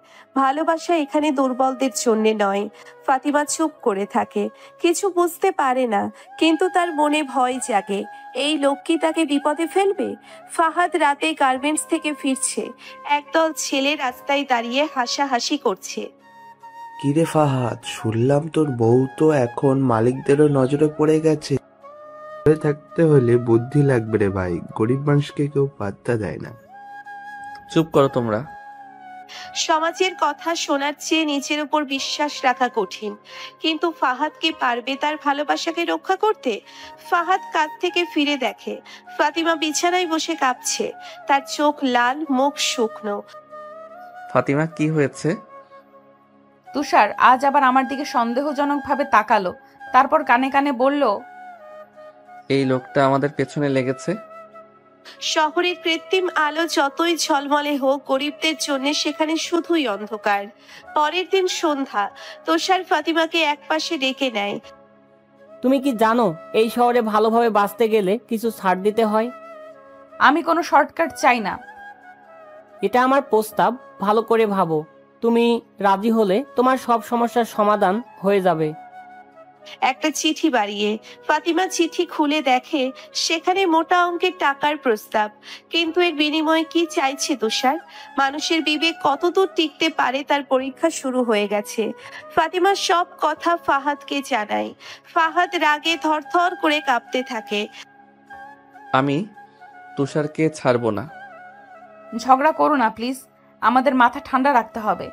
ভালোবাসা এখানে দুর্বলদের জন্য নয়। ফাতিমা চুপ করে থাকে, কিছু বুঝতে পারে না, কিন্তু তার মনে ভয় জাগে। এই লোক কি তাকে বিপদে ফেলবে? ফাহাদ রাতে গার্মেন্টস থেকে ফিরছে, একদল ছেলে রাস্তায় দাঁড়িয়ে হাসাহাসি করছে। কিরে ফাহাদ, শুনলাম তোর বউ তো এখন মালিকদেরও নজরে পড়ে গেছে। থাকতে হলে বুদ্ধি লাগবে রে ভাই, গরিব মানুষকে কেউ পাত্তা দেয় না। চুপ করো তোমরা। সমাজের কথা শোনার চেয়ে নিজের উপর বিশ্বাস রাখা কঠিন, কিন্তু ফাহাদ কি পারবে তার ভালোবাসাকে রক্ষা করতে? ফাহাদ কাজ থেকে ফিরে দেখে ফাতিমা বিছানায় বসে কাঁপছে, তার চোখ লাল, মুখ শুকনো। ফাতিমা, কি হয়েছে? তুষার আজ আবার আমার দিকে সন্দেহজনকভাবে তাকালো, তারপর কানে কানে বলল, এই লোকটা আমাদের পেছনে লেগেছে। শহরের কৃত্রিম আলো যতই ঝলমলে হোক, গরিবদের জন্য সেখানে শুধুই অন্ধকার। পরের দিন সন্ধ্যা, তুষার ফাতিমাকে একপাশে ডেকে নেয়। তুমি কি জানো এই শহরে ভালোভাবে বাঁচতে গেলে কিছু ছাড় দিতে হয়? আমি কোনো শর্টকাট চাই না। এটা আমার প্রস্তাব, ভালো করে ভাবো। তুমি রাজি হলে তোমার সব সমস্যার সমাধান হয়ে যাবে। একটা চিঠি বাড়িয়ে ফাতিমা চিঠি খুলে দেখে সেখানে মোটা অঙ্কের টাকার প্রস্তাব। কিন্তু এর বিনিময়ে কি চাইছে তুষার? মানুষের বিবেক কতদূর টিকতে পারে তার পরীক্ষা শুরু হয়ে গেছে। ফাতিমা সব কথা ফাহাদকে জানায়। ফাহাদ রাগে থরথর করে কাঁপতে থাকে। আমি তুষারকে ছাড়বো না। ঝগড়া করো না প্লিজ, আমাদের মাথা ঠান্ডা রাখতে হবে।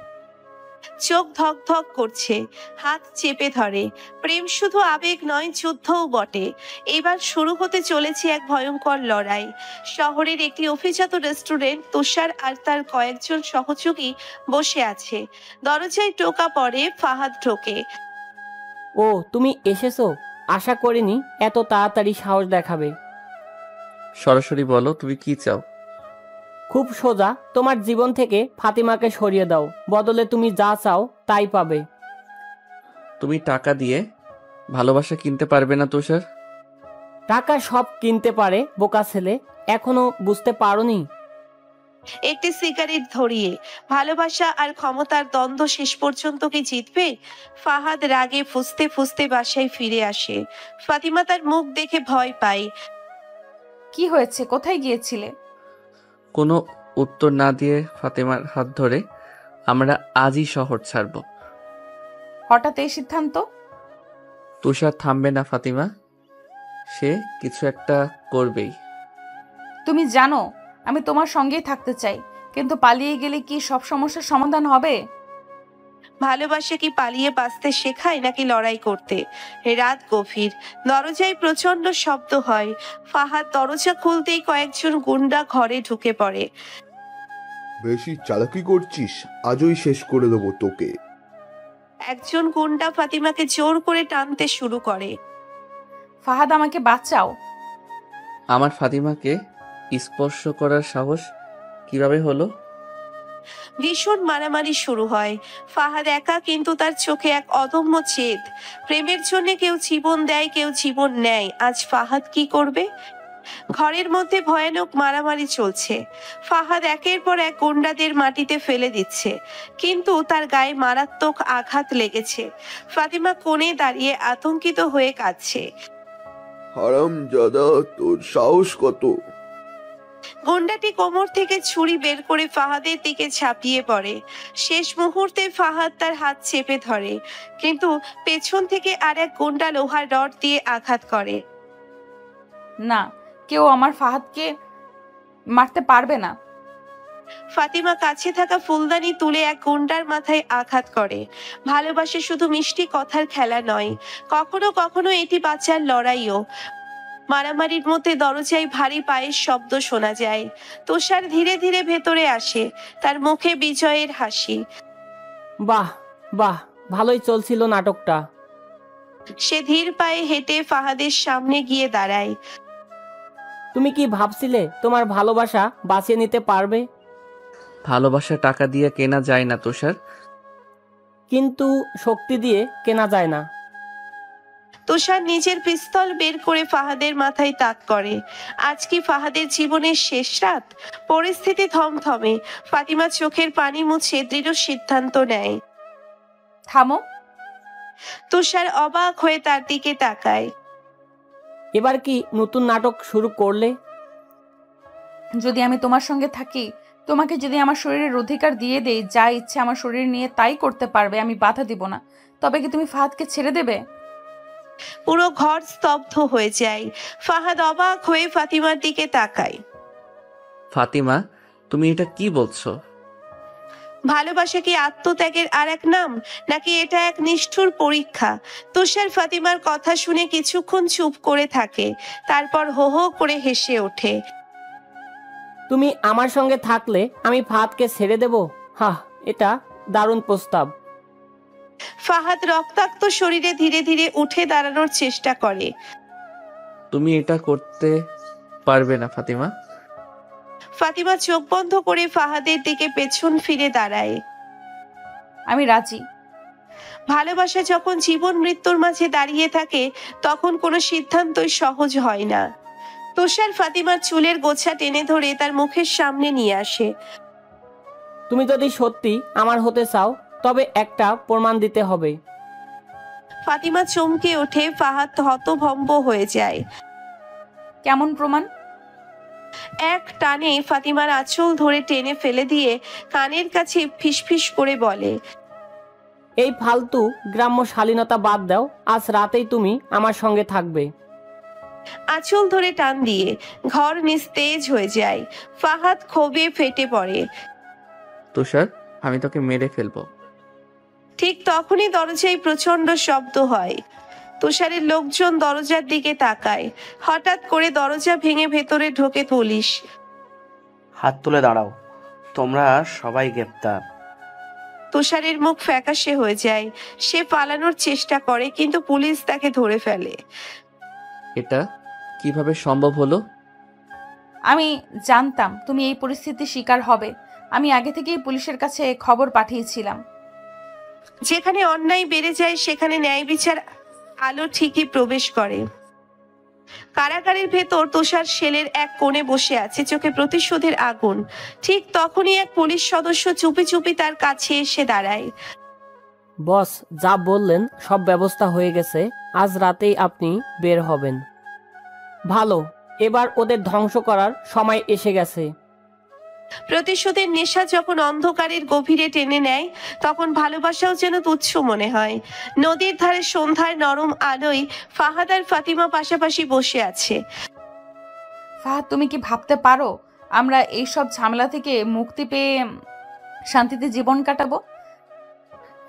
চোখ ধক ধক করছে, হাত চেপে ধরে। প্রেম শুধু আবেগ নয়, যুদ্ধও বটে। এবার শুরু হতে চলেছে এক ভয়ঙ্কর লড়াই। শহরের একটি অভিজাত রেস্টুরেন্ট, তুষার আর তার কয়েকজন সহযোগী বসে আছে। দরজায় টোকা পড়ে, ফাহাদ ঢোকে। ও, তুমি এসেছো? আশা করিনি এত তাড়াতাড়ি সাহস দেখাবে। সরাসরি বলো, তুমি কি চাও? খুব সোজা, তোমার জীবন থেকে ফাতিমাকে সরিয়ে দাও, বদলে তুমি যা চাও তাই পাবে। তুমি টাকা দিয়ে ভালোবাসা কিনতে পারবে না তুষার। টাকা সব কিনতে পারে বোকা ছেলে, এখনো বুঝতে পারোনি? একটি সিগারেট ধরিয়ে, ভালোবাসা আর ক্ষমতার দ্বন্দ্ব শেষ পর্যন্ত কি জিতবে? ফাহাদ রাগে ফুঁসতে ফুঁসতে বাসায় ফিরে আসে। ফাতিমা তার মুখ দেখে ভয় পায়। কি হয়েছে, কোথায় গিয়েছিলে? কোনো উত্তর না দিয়ে ফাতেমার হাত ধরে আমরা আজই শহর ছাড়ব। হঠাৎ এই সিদ্ধান্ত? তুষার থামবে না ফাতিমা, সে কিছু একটা করবেই। তুমি জানো আমি তোমার সঙ্গেই থাকতে চাই, কিন্তু পালিয়ে গেলে কি সব সমস্যার সমাধান হবে? ভালোবাসা কি পালিয়ে বাঁচতে শেখায় নাকি লড়াই করতে? রাত গভীর, দরজায় প্রচন্ড শব্দ হয়। ফাহাদ দরজা খুলতেই কয়েকজন গুন্ডা ঘরে ঢুকে পড়ে। বেশি চালাকি করছিস, আজই শেষ করে দেবো তোকে। একজন গুন্ডা ফাতিমাকে জোর করে টানতে শুরু করে। ফাহাদ, আমাকে বাঁচাও। আমার ফাতিমাকে স্পর্শ করার সাহস কিভাবে হলো? ভীষণ মারামারি শুরু হয়। ফাহাদ একা, কিন্তু তার চোখে এক অদম্য জেদ। প্রেমের জন্য কেউ জীবন দেয়, কেউ জীবন নেয়। আজ ফাহাদ কি করবে? ঘরের মধ্যে ভয়ানক মারামারি চলছে। ফাহাদ একের পর এক গুন্ডাদের মাটিতে ফেলে দিচ্ছে, কিন্তু তার গায়ে মারাত্মক আঘাত লেগেছে। ফাতিমা কোণে দাঁড়িয়ে আতঙ্কিত হয়ে কাঁদছে। হারামজাদা, তোর সাহস কত? গুন্ডাটি কোমর থেকে ছুরি বের করে ফাহাদের দিকে ঝাঁপিয়ে পড়ে। শেষ মুহূর্তে ফাহাদ তার হাত চেপে ধরে, কিন্তু পেছন থেকে আর এক গুন্ডা লোহার রড দিয়ে আঘাত করে। না, কেউ আমার ফাহাদকে মারতে পারবে না। ফাতিমা কাছে থাকা ফুলদানি তুলে এক গুন্ডার মাথায় আঘাত করে। ভালোবাসা শুধু মিষ্টি কথার খেলা নয়, কখনো কখনো এটি বাঁচার লড়াইও। মারামারির মধ্যে দরজায় ভারী পায়ের শব্দ শোনা যায়। তুষার ধীরে ধীরে ভেতরে আসে, তার মুখে বিজয়ের হাসি। বাহ বাহ, ভালোই চলছিল নাটকটা। সে ধীর পায়ে হেঁটে ফাহাদের সামনে গিয়ে দাঁড়ায়। তুমি কি ভাবছিলে তোমার ভালোবাসা বাঁচিয়ে নিতে পারবে? ভালোবাসা টাকা দিয়ে কেনা যায় না তুষার। কিন্তু শক্তি দিয়ে কেনা যায় না। তুষার নিজের পিস্তল বের করে ফাহাদের মাথায় তাক করে। আজ কি ফাহাদের জীবনের শেষ রাত? পরিস্থিতি থমথমে। ফাতিমা চোখের পানি মুছে দৃঢ় সিদ্ধান্ত নেয়। থামো। তুষার অবাক হয়ে তার দিকে তাকায়। এবার কি নতুন নাটক শুরু করলে? যদি আমি তোমার সঙ্গে থাকি, তোমাকে যদি আমার শরীরের অধিকার দিয়ে দেই, যা ইচ্ছে আমার শরীর নিয়ে তাই করতে পারবে, আমি বাধা দিব না, তবে কি তুমি ফাহাদকে ছেড়ে দেবে? পুরো ঘর স্তব্ধ হয়ে যায়। ফাহাদ অবাক হয়ে ফাতিমার দিকে তাকায়। ফাতিমা, তুমি এটা কি বলছো? ভালোবাসা কি আত্মত্যাগের আর এক নাম, নাকি এটা এক নিষ্ঠুর পরীক্ষা? তুষার ফাতিমার কথা শুনে কিছুক্ষণ চুপ করে থাকে, তারপর হো হো করে হেসে ওঠে। তুমি আমার সঙ্গে থাকলে আমি ফাহাদকে ছেড়ে দেব? হাহ, এটা দারুণ প্রস্তাব। ফাহাদ রক্তাক্ত শরীরে ধীরে ধীরে উঠে দাঁড়ানোর চেষ্টা করে। তুমি এটা করতে পারবে না ফাতিমা। ফাতিমা চোখ বন্ধ করে ফাহাদের দিকে পেছন ফিরে দাঁড়ায়। আমি রাজি। ভালোবাসা যখন জীবন মৃত্যুর মাঝে দাঁড়িয়ে থাকে, তখন কোনো সিদ্ধান্তই সহজ হয় না। তুষার ফাতিমার চুলের গোছা টেনে ধরে তার মুখের সামনে নিয়ে আসে। তুমি যদি সত্যি আমার হতে চাও, তবে একটা প্রমাণ দিতে হবে। ফাতিমা চমকে ওঠে। ফাহাদ হতভম্ব হয়ে যায়। কেমন প্রমাণ? এক টানে ফাতিমার আঁচল ধরে টেনে ফেলে দিয়ে কানের কাছে ফিসফিস করে বলে, এই ফালতু গ্রাম্য শালীনতা বাদ দাও, আজ রাতেই তুমি আমার সঙ্গে থাকবে। আঁচল ধরে টান দিয়ে ঘর নিস্তেজ হয়ে যায়। ফাহাদ ক্ষোভে ফেটে পড়ে। তুষার, আমি তোকে মেরে ফেলবো। ঠিক তখনই দরজায় প্রচন্ড শব্দ হয়। তুষারের লোকজন দরজার দিকে তাকায়। হঠাৎ করে দরজা ভেঙে ভেতরে ঢোকে পুলিশ। হাত তুলে দাঁড়াও, তোমরা সবাই গ্রেপ্তার। তুষারের মুখ ফ্যাকাশে হয়ে যায়। সে পালানোর চেষ্টা করে, কিন্তু পুলিশ তাকে ধরে ফেলে। এটা কিভাবে সম্ভব হলো? আমি জানতাম তুমি এই পরিস্থিতির শিকার হবে। আমি আগে থেকেই পুলিশের কাছে খবর পাঠিয়েছিলাম। যেখানে অন্যায় বেড়ে যায়, সেখানে ন্যায় বিচার আলো ঠিকই প্রবেশ করে। কারাগারের ভেতর তুষার সেলের এক কোণে বসে আছে, চোখে প্রতিশোধের আগুন। ঠিক তখনই এক পুলিশ সদস্য চুপি চুপি তার কাছে এসে দাঁড়ায়। বস যা বললেন সব ব্যবস্থা হয়ে গেছে, আজ রাতেই আপনি বের হবেন। ভালো, এবার ওদের ধ্বংস করার সময় এসে গেছে। প্রতিশোধের নেশা যখন অন্ধকারের গভীরে টেনে নেয়, তখন ভালোবাসাও যেন তুচ্ছ মনে হয়। নদীর ধারে সন্ধ্যার নরম আলোয় ফাহাদ আর ফাতিমা পাশাপাশি বসে আছে। ফাহাদ, তুমি কি ভাবতে পারো আমরা এইসব ঝামেলা থেকে মুক্তি পেয়ে শান্তিতে জীবন কাটাবো?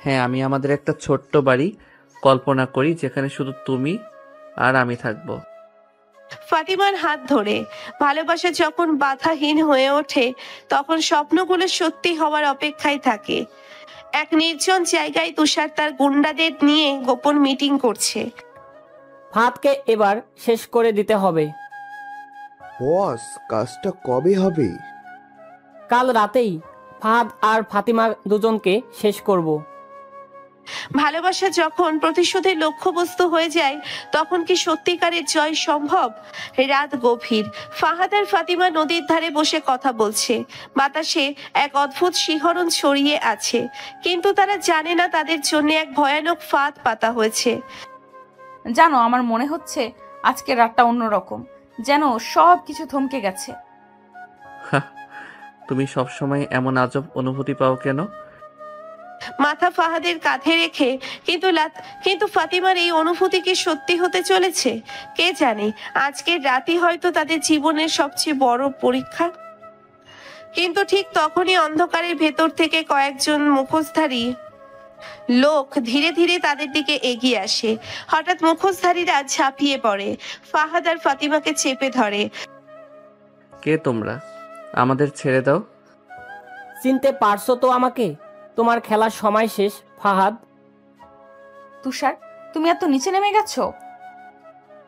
হ্যাঁ, আমি আমাদের একটা ছোট্ট বাড়ি কল্পনা করি, যেখানে শুধু তুমি আর আমি থাকবো। ফাতিমার হাত ধরে। ভালোবাসা যখন বাধাহীন হয়ে ওঠে, তখন স্বপ্নগুলো সত্যি হওয়ার অপেক্ষায় থাকে। এক নির্জন জায়গায় তুষার তার গুন্ডাদের নিয়ে গোপন মিটিং করছে। ফাহাদকে এবার শেষ করে দিতে হবে। বস, কাজটা কবে হবে? কাল রাতেই ফাহাদ আর ফাতিমা দুজনকে শেষ করব। ভালোবাসা যখন প্রতিশোধের লক্ষ্যবস্তু হয়ে যায় তখন কি সত্যিকারের জয় সম্ভব? রাত গভীর। ফাহাদ আর ফাতিমা নদীর ধারে বসে কথা বলছে। বাতাসে এক অদ্ভুত শিহরণ ছড়িয়ে আছে, কিন্তু তারা জানে না তাদের জন্য এক ভয়ানক ফাঁদ পাতা হয়েছে। জানো, আমার মনে হচ্ছে আজকের রাতটা অন্যরকম, যেন সব কিছু থমকে গেছে। তুমি সবসময় এমন আজব অনুভূতি পাও কেন? মাথা ফাহাদের কাঁধে রেখে কিন্তু ফাতিমার এই অনুভূতি কি সত্যি হতে চলেছে? কে জানে, আজকের রাতই হয়তো তাদের জীবনের সবচেয়ে বড় পরীক্ষা। কিন্তু ঠিক তখনই অন্ধকারের ভেতর থেকে কয়েকজন মুখোশধারী লোক ধীরে ধীরে তাদের দিকে এগিয়ে আসে। হঠাৎ মুখোশধারীরা ঝাঁপিয়ে পড়ে, ফাহাদ আর ফাতিমাকে চেপে ধরে। কে তোমরা? আমাদের ছেড়ে দাও। চিনতে পারছো তো আমাকে? তোমার খেলার সময় শেষ, ফাহাদ। তুষার, তুমি এত নিচে নেমে গেছো?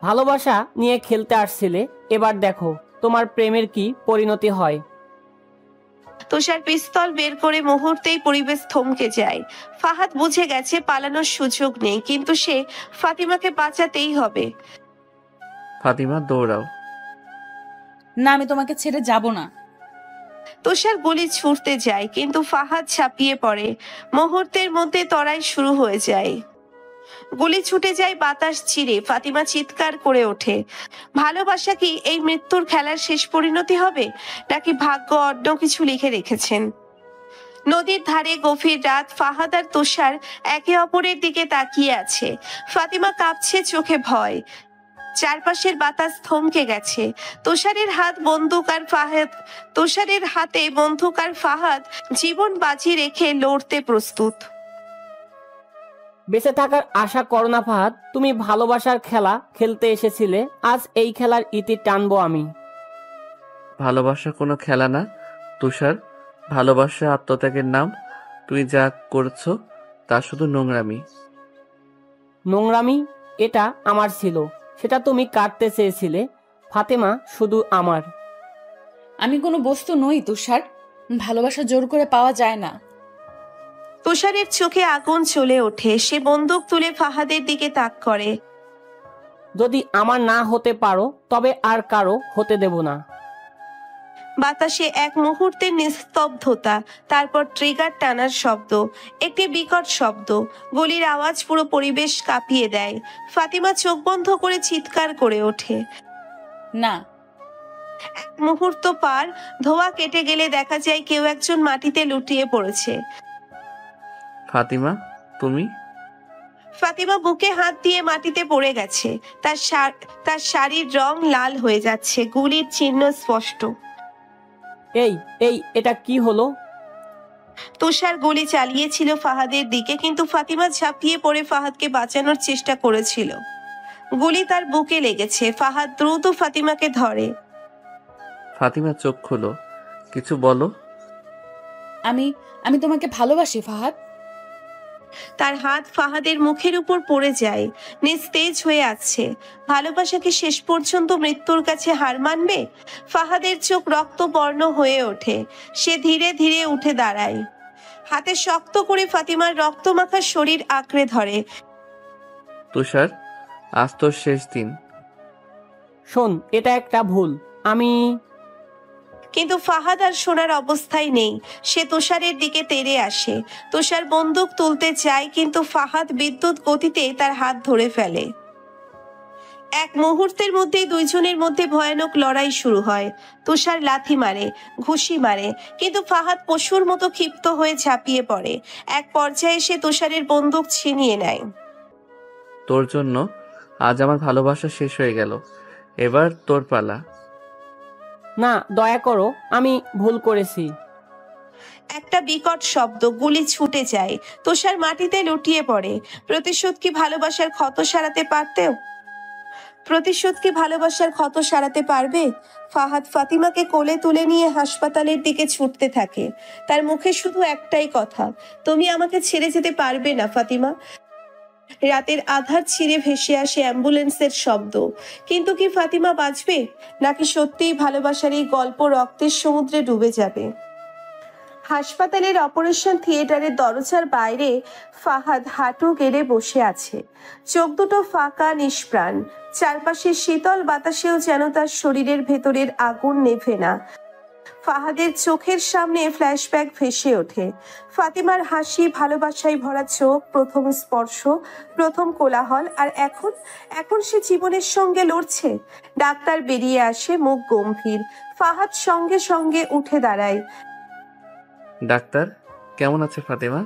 ভালোবাসা নিয়ে খেলতে আসছিলে, এবার দেখো তোমার প্রেমের কি পরিণতি হয়। তুষার পিস্তল বের করে মুহূর্তেই পরিবেশ থমকে যায়। ফাহাদ বুঝে গেছে পালানোর সুযোগ নেই, কিন্তু সে ফাতিমাকে বাঁচাতেই হবে। ফাতিমা, দৌড়াও। না, আমি তোমাকে ছেড়ে যাব না। তুষার গুলি ছুটতে যায়, কিন্তু ফাহাদ ঝাঁপিয়ে পড়ে। মুহূর্তের মধ্যে তরাই শুরু হয়ে যায়। গুলি ছুটে যায় বাতাস ছিঁড়ে। ফাতিমা চিৎকার করে ওঠে। ভালোবাসা কি এই মৃত্যুর খেলার শেষ পরিণতি হবে, নাকি ভাগ্য অন্য কিছু লিখে রেখেছেন? নদীর ধারে গভীর রাত। ফাহাদ আর তুষার একে অপরের দিকে তাকিয়ে আছে। ফাতিমা কাঁপছে, চোখে ভয়। চারপাশের বাতাস থমকে গেছে। তুষারের হাতে বন্দুক আর ফাহাদ জীবন বাজি রেখে লড়তে প্রস্তুত। বেঁচে থাকার আশা করো না ফাহাদ, তুমি ভালোবাসার খেলা খেলতে এসেছিলে, আজ এই খেলার ইতি টানবো আমি। ভালোবাসা কোনো খেলা না তুষার, ভালোবাসা আত্মত্যাগের নাম। তুই যা করছো তা শুধু নোংরামি। নোংরামি? এটা আমার ছিল, সেটা তুমি কাটতে চেয়েছিলে। ফাতেমা শুধু আমার। আমি কোনো বস্তু নই তুষার, ভালোবাসা জোর করে পাওয়া যায় না। তুষারের চোখে আগুন চলে ওঠে। সে বন্দুক তুলে ফাহাদের দিকে তাক করে। যদি আমার না হতে পারো তবে আর কারো হতে দেব না। বাতাসে এক মুহূর্তের নিস্তব্ধতা, তারপর ট্রিগার টানার শব্দ, একটি বিকট শব্দ। গুলির আওয়াজ পুরো পরিবেশ কাঁপিয়ে দেয়। ফাতিমা চোখ বন্ধ করে চিৎকার করে ওঠে। না। এক মুহূর্ত পার, ধোঁয়া কেটে গেলে দেখা যায় কেউ একজন মাটিতে লুটিয়ে পড়েছে। ফাতিমা, তুমি? ফাতিমা বুকে হাত দিয়ে মাটিতে পড়ে গেছে। তার শাড়ির রং লাল হয়ে যাচ্ছে, গুলির চিহ্ন স্পষ্ট। এটা কি হলো? তুষার গুলি চালিয়েছিল ফাহাদের দিকে, কিন্তু ফাতিমা ঝাঁপিয়ে পড়ে ফাহাদকে বাঁচানোর চেষ্টা করেছিল। গুলি তার বুকে লেগেছে। ফাহাদ দ্রুত ফাতিমাকে ধরে। ফাতিমা, চোখ খোলো, কিছু বলো। আমি তোমাকে ভালোবাসি ফাহাদ। তার হাত ফাহাদের মুখের উপর পড়ে যায়, নিস্তেজ হয়ে আছে। ভালোবাসা কি শেষ পর্যন্ত মৃত্যুর কাছে হার মানবে? ফাহাদের চোখ রক্তবর্ণ হয়ে ওঠে। সে ধীরে ধীরে উঠে দাঁড়ায়, হাতে শক্ত করে ফাতিমার রক্তমাখা শরীর আঁকড়ে ধরে। তুষার, আজ তোর শেষ দিন। শোন, এটা একটা ভুল। কিন্তু ফাহাদ আর শোনার অবস্থায় নেই। সে তুষারের দিকে তেড়ে আসে। তুষার বন্দুক তুলতে চায়, কিন্তু ফাহাদ বিদ্যুৎ গতিতে তার হাত ধরে ফেলে। এক মুহূর্তের মধ্যেই দুইজনের মধ্যে ভয়ানক লড়াই শুরু হয়। তুষার লাথি মারে, ঘুষি মারে, কিন্তু ফাহাদ পশুর মতো ক্ষিপ্ত হয়ে ঝাঁপিয়ে পড়ে। এক পর্যায়ে সে তুষারের বন্দুক ছিনিয়ে নেয়। তোর জন্য আজ আমার ভালোবাসা শেষ হয়ে গেল, এবার তোর পালা। না, দয়া করো, আমি ভুল করেছি। একটা বিকট শব্দ, গুলি ছুটে যায়। তুষার মাটিতে লুটিয়ে পড়ে। প্রতিশোধ কি ভালোবাসার ক্ষত সারাতে পারবে? ফাহাদ ফাতিমাকে কোলে তুলে নিয়ে হাসপাতালের দিকে ছুটতে থাকে। তার মুখে শুধু একটাই কথা, তুমি আমাকে ছেড়ে যেতে পারবে না ফাতিমা। রাতের আধার ছিঁড়ে ভেসে আসে অ্যাম্বুলেন্সের শব্দ। কিন্তু কি ফাতিমা বাঁচবে, নাকি সত্যিই ভালোবাসার এই গল্প রক্তের সমুদ্রে ডুবে যাবে? হাসপাতালের অপারেশন থিয়েটারের দরজার বাইরে ফাহাদ হাঁটু গেড়ে বসে আছে, চোখ দুটো ফাঁকা, নিষ্প্রাণ। চারপাশে শীতল বাতাসেও যেন তার শরীরের ভেতরের আগুন নেভে না। ফাহাদের চোখের সামনে ফ্ল্যাশব্যাক ভেসে ওঠে। ফাতিমার হাসি, ভালোবাসায় ভরা চোখ, প্রথম স্পর্শ, প্রথম কোলাহল, আর এখন সে জীবনের সঙ্গে লড়ছে। ডাক্তার বেরিয়ে আসে, মুখ গম্ভীর। ফাহাদ সঙ্গে সঙ্গে উঠে দাঁড়ায়। ডাক্তার, কেমন আছে ফাতেমা?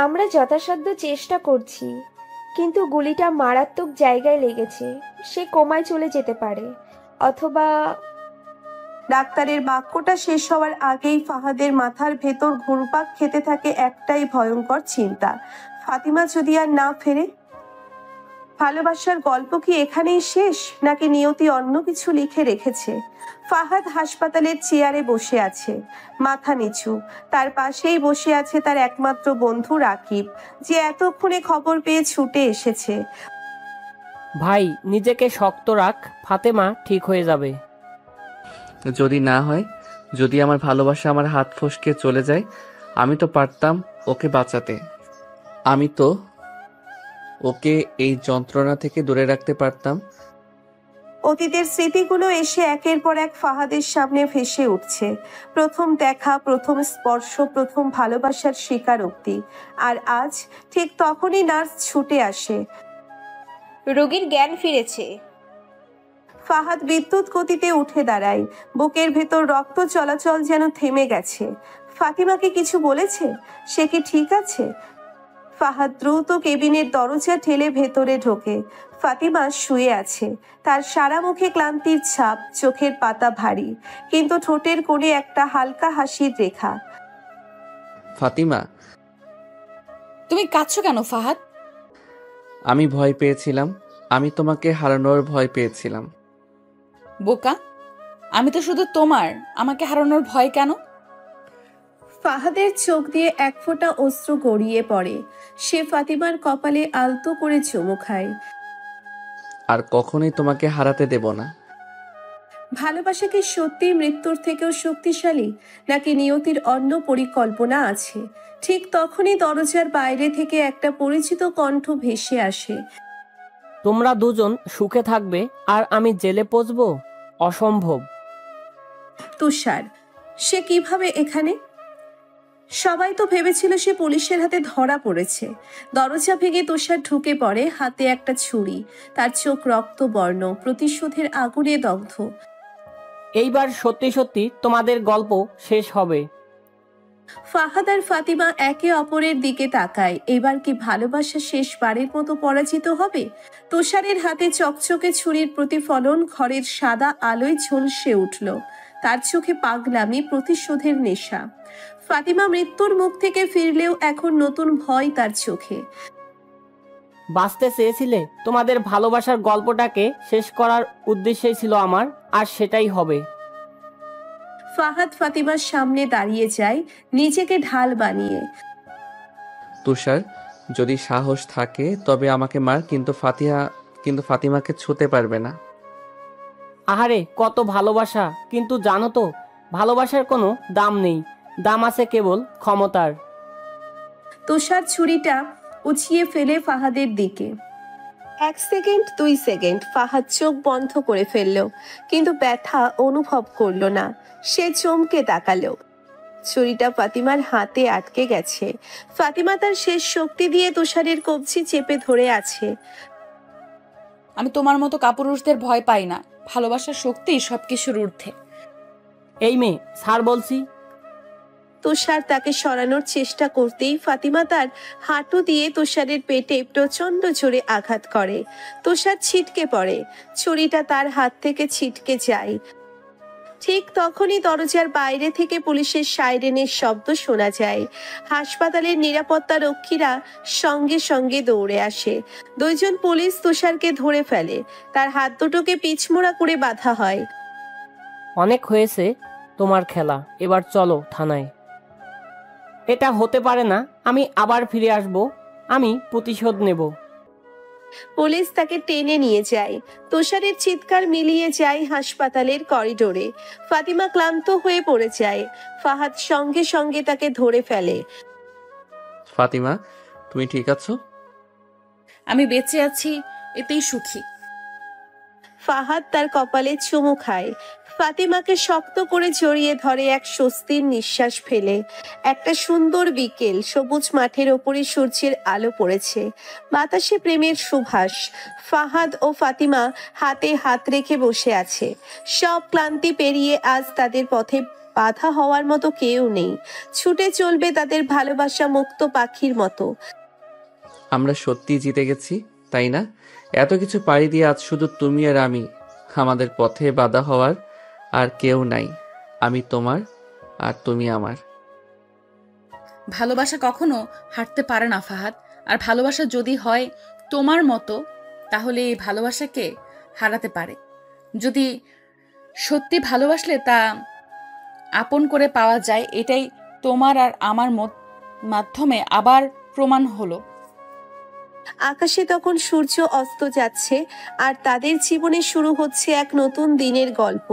আমরা যথাসাধ্য চেষ্টা করছি, কিন্তু গুলিটা মারাত্মক জায়গায় লেগেছে। সে কোমায় চলে যেতে পারে, অথবা... ডাক্তারের বাক্যটা শেষ হওয়ার আগেই ফাহাদের মাথার ভেতর ঘুরপাক খেতে থাকে একটাই ভয়ঙ্কর চিন্তা, ফাতিমা যদি আর না ফেরে। ভালোবাসার গল্প কি এখানেই শেষ, নাকি নিয়তি অন্য কিছু লিখে রেখেছে? ফাহাদ হাসপাতালের চেয়ারে বসে আছে, মাথা নিচু। তার পাশেই বসে আছে তার একমাত্র বন্ধু রাকিব, যে এতক্ষণে খবর পেয়ে ছুটে এসেছে। ভাই, নিজেকে শক্ত রাখ, ফাতেমা ঠিক হয়ে যাবে। যদি না হয়, যদি আমার ভালোবাসা আমার হাত ফসকে চলে যায়, আমি তো পারতাম ওকে বাঁচাতে। আমি তো ওকে এই যন্ত্রণা থেকে দূরে রাখতে পারতাম। অতীতের স্মৃতিগুলো এসে একের পর এক ফাহাদের সামনে ভেসে উঠছে। প্রথম দেখা, প্রথম স্পর্শ, প্রথম ভালোবাসার স্বীকারোক্তি। আর আজ ঠিক তখনই নার্স ছুটে আসে। রোগীর জ্ঞান ফিরেছে। ফাহাদ বিদ্যুৎ গতিতে উঠে দাঁড়ায়, বুকের ভেতর রক্ত চলাচল যেন থেমে গেছে। ফাতিমাকে কিছু বলেছে? সে কি ঠিক আছে? ফাহাদ দ্রুত কেবিনের দরজা ঠেলে ভেতরে ঢোকে। ফাতিমা শুয়ে আছে, তার সারা মুখে ক্লান্তির ছাপ, চোখের পাতা ভারী, কিন্তু ঠোঁটের কোণে একটা হালকা হাসির রেখা। ফাতিমা, তুমি কাঁদছো কেন ফাহাদ? আমি ভয় পেয়েছিলাম, আমি তোমাকে হারানোর ভয় পেয়েছিলাম। বোকা, আমি তো শুধু তোমার, আমাকে হারানোর ভয় কেন? ফাহাদের চোখ দিয়ে এক ফোঁটা অশ্রু গড়িয়ে পড়ে। সে ফাতিমার কপালে আলতো করে চুমু খায়। আর কখনোই তোমাকে হারাতে দেব না। ভালোবাসা কি সত্যি মৃত্যুর থেকেও শক্তিশালী, নাকি নিয়তির অন্য পরিকল্পনা আছে? ঠিক তখনই দরজার বাইরে থেকে একটা পরিচিত কণ্ঠ ভেসে আসে। তোমরা দুজন সুখে থাকবে আর আমি জেলে পচবো? অসম্ভব। তুষার, সে কিভাবে এখানে? সবাই তো ভেবেছিল সে পুলিশের হাতে ধরা পড়েছে। দরজা ভেঙে তুষার ঢুকে পড়ে, হাতে একটা ছুরি। তার চোখ রক্তবর্ণ, প্রতিশোধের আগুনে দগ্ধ। এইবার সত্যি সত্যি তোমাদের গল্প শেষ হবে। ফাহাদ আর ফাতিমা একে অপরের দিকে তাকায়। এবার কি ভালোবাসা শেষবারের মতো পরাজিত হবে? তুষারের হাতে চকচকে ছুরির প্রতিফলন ঘরের সাদা আলোয় ঝলসে উঠল। তার চোখে পাগলামি, প্রতিশোধের নেশা। ফাতিমা মৃত্যুর মুখ থেকে ফিরলেও এখন নতুন ভয় তার চোখে। বাঁচতে চেয়েছিলে, তোমাদের ভালোবাসার গল্পটাকে শেষ করার উদ্দেশ্যই ছিল আমার, আর সেটাই হবে। ফাহাদ ফাতিমার সামনে দাঁড়িয়ে যায়, নিজেকে ঢাল বানিয়ে। তুষার, যদি সাহস থাকে তবে আমাকে মার, কিন্তু ফাতিমাকে ছুঁতে পারবে না। আহারে, কত ভালোবাসা! কিন্তু জানো তো, ভালোবাসার কোনো দাম নেই, দাম আছে কেবল ক্ষমতার। তুষার ছুরিটা উঁচিয়ে ফেলে ফাহাদের দিকে। 1 সেকেন্ড, 2 সেকেন্ড ফাহাদ চোখ বন্ধ করে ফেলল, কিন্তু ব্যথা অনুভব করলো না। সে চমকে তাকালো। ছুরিটা ফাতিমার হাতে আটকে গেছে। ফাতিমা তার শেষ শক্তি দিয়ে তুষারের কবজি চেপে ধরে আছে। আমি তোমার মতো কাপুরুষদের ভয় পাই না, ভালোবাসার শক্তি সবকিছুর ঊর্ধ্বে। এই মেয়ে, ছাড় বলছি। তুষার তাকে সরানোর চেষ্টা করতেই ফাতিমা তার হাঁটু দিয়ে তুষারের পেটে প্রচন্ড জোরে আঘাত করে। তুষার ছিটকে পড়ে, ছুরিটা তার হাত থেকে ছিটকে যায়। ঠিক তখনই দরজার বাইরে থেকে পুলিশের সাইরেনের শব্দ শোনা যায়। হাসপাতালের নিরাপত্তা রক্ষীরা সঙ্গে সঙ্গে দৌড়ে আসে। 2 জন পুলিশ তুষারকে ধরে ফেলে, তার হাত দুটোকে পিছমোড়া করে বাঁধা হয়। অনেক হয়েছে তোমার খেলা, এবার চলো থানায়। এটা হতে পারে না, আমি আবার ফিরে আসব, আমি প্রতিশোধ নেব। পুলিশ তাকে টেনে নিয়ে যায়। তুষারের চিৎকার মিলিয়ে যায় হাসপাতালের করিডোরে। ফাতিমা ক্লান্ত হয়ে পড়ে যায়। ফাহাদ সঙ্গে সঙ্গে তাকে ধরে ফেলে। ফাতিমা, তুমি ঠিক আছো? আমি বেঁচে আছি, এতেই সুখী। ফাহাদ তার কপালে চুমু খায়। ফাতিমাকে শক্ত করে জড়িয়ে ধরে, এক স্বস্তির নিঃশ্বাস ফেলে। একটা সুন্দর বিকেল, সবুজ মাঠের ওপরে সূর্যের আলো পড়েছে, বাতাসে প্রেমের সুভাষ। ফাহাদ ও ফাতিমা হাতে হাত রেখে বসে আছে। সব ক্লান্তি পেরিয়ে আজ তাদের পথে বাধা হওয়ার মতো কেউ নেই। ছুটে চলবে তাদের ভালোবাসা মুক্ত পাখির মতো। আমরা সত্যি জিতে গেছি, তাই না? এত কিছু পাড়ি দিয়ে আজ শুধু তুমি আর আমি, আমাদের পথে বাধা হওয়ার আর কেউ নাই। আমি তোমার আর তুমি আমার। ভালোবাসা কখনো হারতে পারে না ফাহাদ। আর ভালোবাসা যদি হয় তোমার মতো, তাহলে এই ভালোবাসাকে হারাতে পারে। যদি সত্যি ভালোবাসলে তা আপন করে পাওয়া যায়, এটাই তোমার আর আমার মাধ্যমে আবার প্রমাণ হলো। আকাশে তখন সূর্য অস্ত যাচ্ছে, আর তাদের জীবনে শুরু হচ্ছে এক নতুন দিনের গল্প।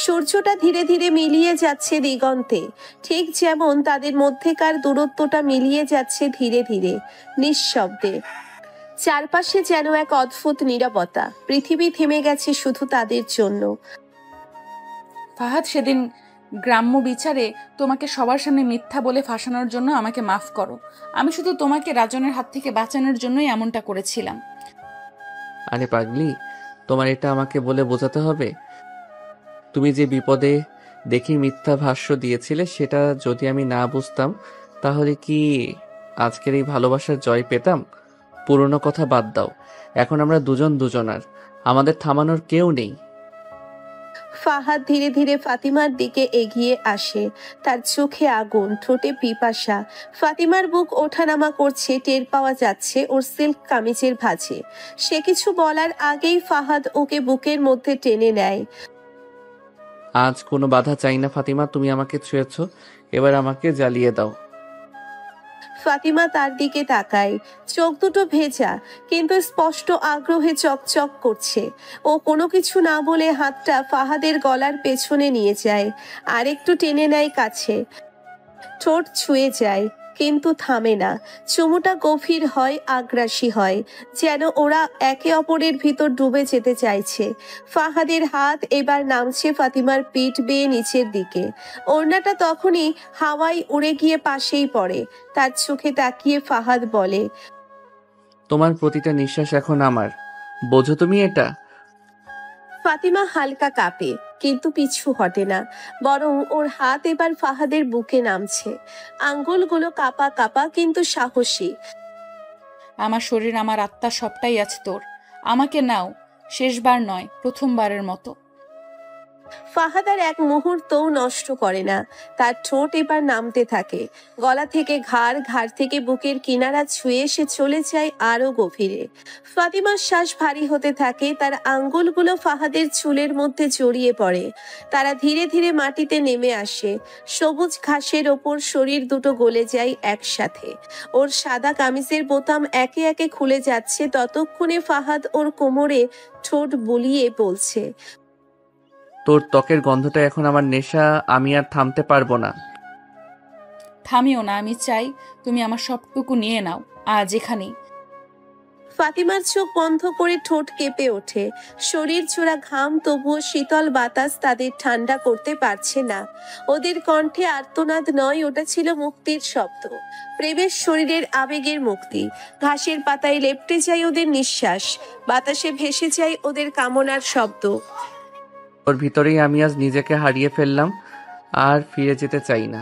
সূর্যটা ধীরে ধীরে মিলিয়ে যাচ্ছে দিগন্তে, ঠিক যেমন তাদের মধ্যেকার দূরত্বটা মিলিয়ে যাচ্ছে ধীরে ধীরে, নিঃশব্দে। চারপাশে যেন এক অদ্ভুত নীরবতা। পৃথিবী থেমে গেছে শুধু তাদের জন্য। ফাহাদ, সেদিন গ্রাম্য বিচারে তোমাকে সবার সামনে মিথ্যা বলে ফাঁসানোর জন্য আমাকে মাফ করো। আমি শুধু তোমাকে রাজনের হাত থেকে বাঁচানোর জন্যই এমনটা করেছিলাম। আরে পাগলি, তোমার এটা আমাকে বলে বোঝাতে হবে? তুমি যে বিপদে দেখি মিথ্যা ভাষ্য দিয়েছিলে, সেটা যদি আমি না বুঝতাম, তাহলে কি আজকের এই ভালোবাসার জয় পেতাম? পুরনো কথা বাদ দাও, এখন আমরা দুজন দুজনার, আমাদের থামানোর কেউ নেই। ফাহাদ ধীরে ধীরে ফাতিমার দিকে এগিয়ে আসে। তার চোখে আগুন, ঠোঁটে পিপাসা। ফাতিমার বুক ওঠানামা করছে, টের পাওয়া যাচ্ছে ওর সিল্ক কামিজের ভাঁজে। সে কিছু বলার আগেই ফাহাদ ওকে বুকের মধ্যে টেনে নেয়। আজ কোনো বাধা চাই না ফাতিমা, তুমি আমাকে ছুঁয়েছো, এবার আমাকে জ্বালিয়ে দাও। ফাতিমা তার দিকে তাকায়, চোখ দুটো ভেজা কিন্তু স্পষ্ট আগ্রহে চকচক করছে। ও কোনো কিছু না বলে হাতটা ফাহাদের গলার পেছনে নিয়ে যায়, আর একটু টেনে নেয় কাছে। ঠোঁট ছুঁয়ে যায় কিন্তু থামে না। চুমুটা গভীর হয়, আগ্রাসী হয়, যেন ওরা একে অপরের ভিতর ডুবে যেতে চাইছে। ফাহাদের হাত এবার নামছে ফাতিমার পিঠ বেয়ে নিচের দিকে। ওড়নাটা তখনই হাওয়ায় উড়ে গিয়ে পাশেই পড়ে। তার চোখে তাকিয়ে ফাহাদ বলে, তোমার প্রতিটা নিঃশ্বাস এখন আমার, বোঝো তুমি এটা? ফাতিমা হালকা কাঁপে কিন্তু পিছু হটে না, বরং ওর হাত এবার ফাহাদের বুকে নামছে। আঙ্গুলগুলো কাঁপা কাঁপা কিন্তু সাহসী। আমার শরীর, আমার আত্মা সবটাই আছে তোর। আমাকে নাও, শেষবার নয়, প্রথমবারের মতো। ফাহাদ আর এক মুহূর্তও নষ্ট করে না। তার ঠোঁট এবার নামতে থাকে, গলা থেকে ঘাড়, ঘাড় থেকে বুকের কিনারা ছুঁয়ে সে চলে যায় আরো গভীরে। ফাতিমার শ্বাস ভারী হতে থাকে, তার আঙ্গুলগুলো ফাহাদের চুলের মধ্যে জড়িয়ে পড়ে। তারা ধীরে ধীরে মাটিতে নেমে আসে। সবুজ ঘাসের ওপর শরীর দুটো গলে যায় একসাথে। ওর সাদা কামিজের বোতাম একে একে খুলে যাচ্ছে, ততক্ষণে ফাহাদ ওর কোমরে ঠোঁট বুলিয়ে বলছে, তোর ত্বকের গন্ধটা এখন আমার নেশা, আমি আর থামতে পারবো না। থামিও না, আমি চাই তুমি আমার সবটুকু নিয়ে নাও আজ এখানেই। ফাতিমার চোখ বন্ধ করে ঠোঁট কেঁপে ওঠে। শরীর ছোড়া ঘাম, তবুও শীতল বাতাস তাদের ঠান্ডা করতে পারছে না। ওদের কণ্ঠে আর্তনাদ নয়, ওটা ছিল মুক্তির শব্দ। প্রেমের শরীরের আবেগের মুক্তি। ঘাসের পাতায় লেপ্টে যায় ওদের নিঃশ্বাস, বাতাসে ভেসে যায় ওদের কামনার শব্দ। ওর ভিতরেই আমি আজ নিজেকে হারিয়ে ফেললাম, আর ফিরে যেতে চাই না।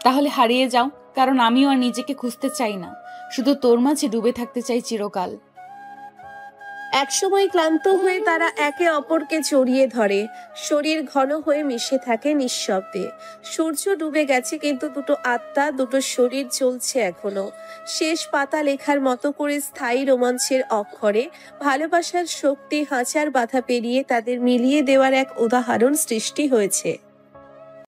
তাহলে হারিয়ে যাও, কারণ আমিও আর নিজেকে খুঁজতে চাই না, শুধু তোর মাঝে ডুবে থাকতে চাই চিরকাল। একসময় ক্লান্ত হয়ে তারা একে অপরকে জড়িয়ে ধরে। শরীর ঘন হয়ে মিশে থাকে নিঃশব্দে। সূর্য ডুবে গেছে কিন্তু দুটো আত্মা, দুটো শরীর চলছে এখনো। শেষ পাতা লেখার মতো করে স্থায়ী রোমাঞ্চের অক্ষরে ভালোবাসার শক্তি হাজার বাধা পেরিয়ে তাদের মিলিয়ে দেওয়ার এক উদাহরণ সৃষ্টি হয়েছে।